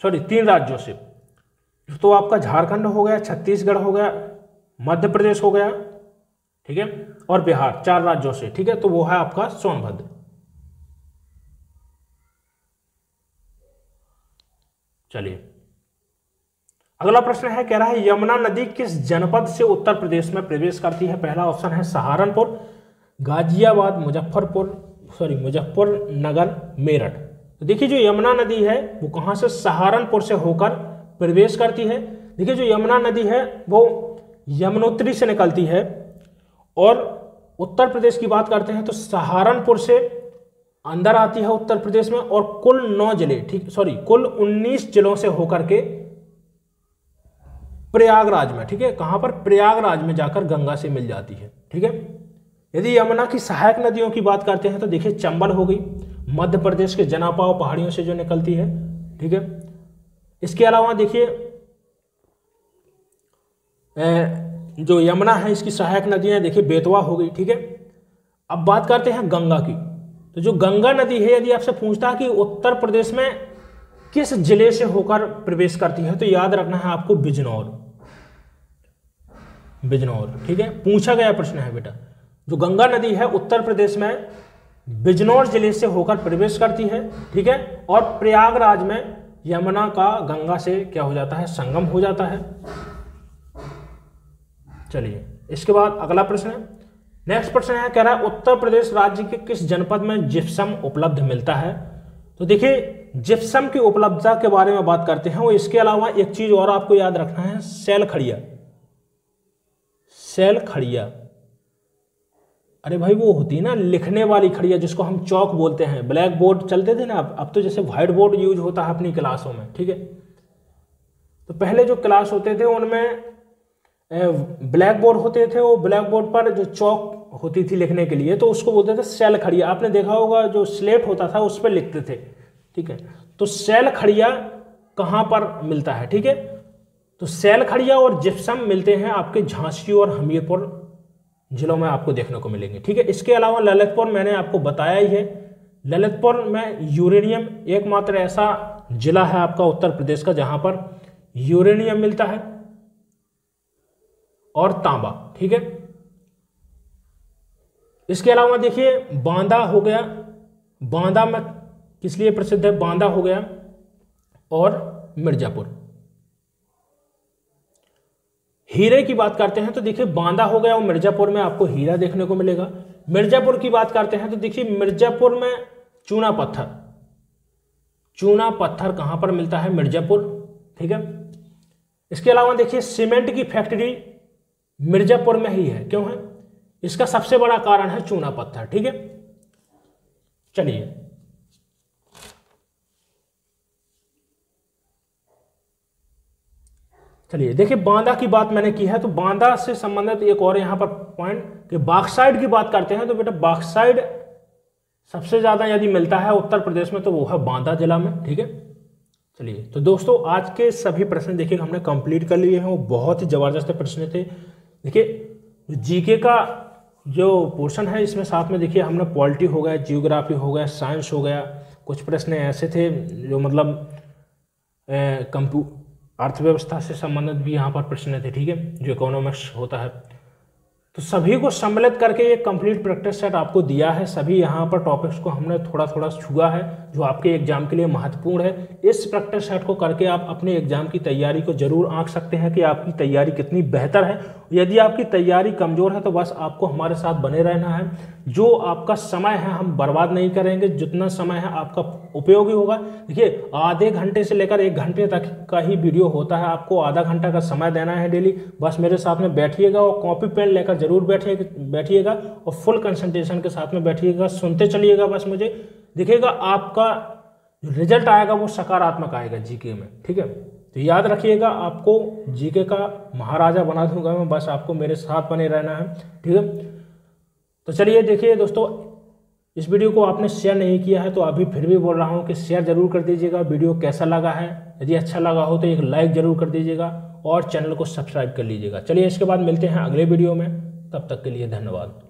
3 राज्यों से। तो आपका झारखंड हो गया, छत्तीसगढ़ हो गया, मध्य प्रदेश हो गया, ठीक है, और बिहार, 4 राज्यों से, ठीक है। तो वो है आपका सोनभद्र। चलिए अगला प्रश्न है, कह रहा है यमुना नदी किस जनपद से उत्तर प्रदेश में प्रवेश करती है। पहला ऑप्शन है सहारनपुर, गाजियाबाद, मुजफ्फरनगर, मेरठ। तो देखिए जो यमुना नदी है वो कहां से, सहारनपुर से होकर प्रवेश करती है। देखिए जो यमुना नदी है वो यमुनोत्री से निकलती है और उत्तर प्रदेश की बात करते हैं तो सहारनपुर से अंदर आती है उत्तर प्रदेश में और कुल 9 जिले, कुल 19 जिलों से होकर के प्रयागराज में, ठीक है, कहां पर, प्रयागराज में जाकर गंगा से मिल जाती है, ठीक है। यदि यमुना की सहायक नदियों की बात करते हैं तो देखिए चंबल हो गई, मध्य प्रदेश के जनापाव पहाड़ियों से जो निकलती है, ठीक है। इसके अलावा देखिए जो यमुना है इसकी सहायक नदियां देखिए बेतवा हो गई, ठीक है। अब बात करते हैं गंगा की। तो जो गंगा नदी है यदि आपसे पूछता है कि उत्तर प्रदेश में किस जिले से होकर प्रवेश करती है, तो याद रखना है आपको बिजनौर, ठीक है, पूछा गया प्रश्न है बेटा। जो गंगा नदी है उत्तर प्रदेश में बिजनौर जिले से होकर प्रवेश करती है, ठीक है, और प्रयागराज में यमुना का गंगा से क्या हो जाता है, संगम हो जाता है। चलिए इसके बाद अगला प्रश्न है, नेक्स्ट प्रश्न है, कह रहा है उत्तर प्रदेश राज्य के किस जनपद में जिप्सम उपलब्ध मिलता है। तो देखिए जिप्सम की उपलब्धता के बारे में बात करते हैं, और इसके अलावा एक चीज और आपको याद रखना है, सेल खड़िया। सेल खड़िया, अरे भाई वो होती है ना लिखने वाली खड़िया, जिसको हम चौक बोलते हैं। ब्लैक बोर्ड चलते थे ना, अब तो जैसे व्हाइट बोर्ड यूज होता है अपनी क्लासों में, ठीक है। तो पहले जो क्लास होते थे उनमें ब्लैक बोर्ड होते थे, वो ब्लैक बोर्ड पर जो चौक होती थी लिखने के लिए, तो उसको बोलते थे सेल खड़िया। आपने देखा होगा जो स्लेट होता था उस पर लिखते थे, ठीक है। तो सेल खड़िया कहाँ पर मिलता है, ठीक है। तो सेल खड़िया और जिप्सम मिलते हैं आपके झांसी और हमीरपुर जिलों में आपको देखने को मिलेंगे, ठीक है। इसके अलावा ललितपुर मैंने आपको बताया ही है, ललितपुर में यूरेनियम एकमात्र ऐसा जिला है आपका उत्तर प्रदेश का जहां पर यूरेनियम मिलता है और तांबा, ठीक है। इसके अलावा देखिए बांदा हो गया, बांदा में किस लिए प्रसिद्ध है, बांदा हो गया और मिर्जापुर। हीरे की बात करते हैं तो देखिए बांदा हो गया और मिर्जापुर में आपको हीरा देखने को मिलेगा। मिर्जापुर की बात करते हैं तो देखिए मिर्जापुर में चूना पत्थर, चूना पत्थर कहां पर मिलता है, मिर्जापुर, ठीक है। इसके अलावा देखिए सीमेंट की फैक्ट्री मिर्जापुर में ही है, क्यों है, इसका सबसे बड़ा कारण है चूना पत्थर, ठीक है। चलिए चलिए देखिए बांदा की बात मैंने की है, तो बांदा से संबंधित एक और यहां पर पॉइंट कि बॉक्साइट की बात करते हैं तो बेटा बॉक्साइट सबसे ज्यादा यदि मिलता है उत्तर प्रदेश में तो वो है बांदा जिला में, ठीक है। चलिए तो दोस्तों आज के सभी प्रश्न देखिए हमने कंप्लीट कर लिए हैं, वो बहुत ही जबरदस्त प्रश्न थे। देखिए जीके का जो पोर्शन है इसमें साथ में देखिए हमने पॉलिटी हो गया, जियोग्राफी हो गया, साइंस हो गया, कुछ प्रश्न ऐसे थे जो मतलब अर्थव्यवस्था से संबंधित भी यहाँ पर प्रश्न थे, ठीक है, जो इकोनॉमिक्स होता है। तो सभी को सम्मिलित करके एक कंप्लीट प्रैक्टिस सेट आपको दिया है। सभी यहाँ पर टॉपिक्स को हमने थोड़ा थोड़ा छुआ है जो आपके एग्जाम के लिए महत्वपूर्ण है। इस प्रैक्टिस सेट को करके आप अपने एग्जाम की तैयारी को जरूर आंक सकते हैं कि आपकी तैयारी कितनी बेहतर है। यदि आपकी तैयारी कमजोर है तो बस आपको हमारे साथ बने रहना है। जो आपका समय है हम बर्बाद नहीं करेंगे, जितना समय है आपका उपयोगी होगा। देखिए आधे घंटे से लेकर 1 घंटे तक का ही वीडियो होता है, आपको आधा घंटा का समय देना है डेली। बस मेरे साथ में बैठिएगा और कॉपी पेन लेकर जरूर बैठिएगा और फुल कंसंट्रेशन के साथ में बैठिएगा, सुनते चलिएगा। बस मुझे दिखेगा आपका जो रिजल्ट आएगा वो सकारात्मक आएगा जीके में, ठीक है। तो याद रखिएगा आपको जीके का महाराजा बना दूंगा मैं, बस आपको मेरे साथ बने रहना है, ठीक है। तो चलिए देखिए दोस्तों, इस वीडियो को आपने शेयर नहीं किया है तो अभी फिर भी बोल रहा हूँ कि शेयर जरूर कर दीजिएगा। वीडियो कैसा लगा है, यदि अच्छा लगा हो तो एक लाइक जरूर कर दीजिएगा और चैनल को सब्सक्राइब कर लीजिएगा। चलिए इसके बाद मिलते हैं अगले वीडियो में, तब तक के लिए धन्यवाद।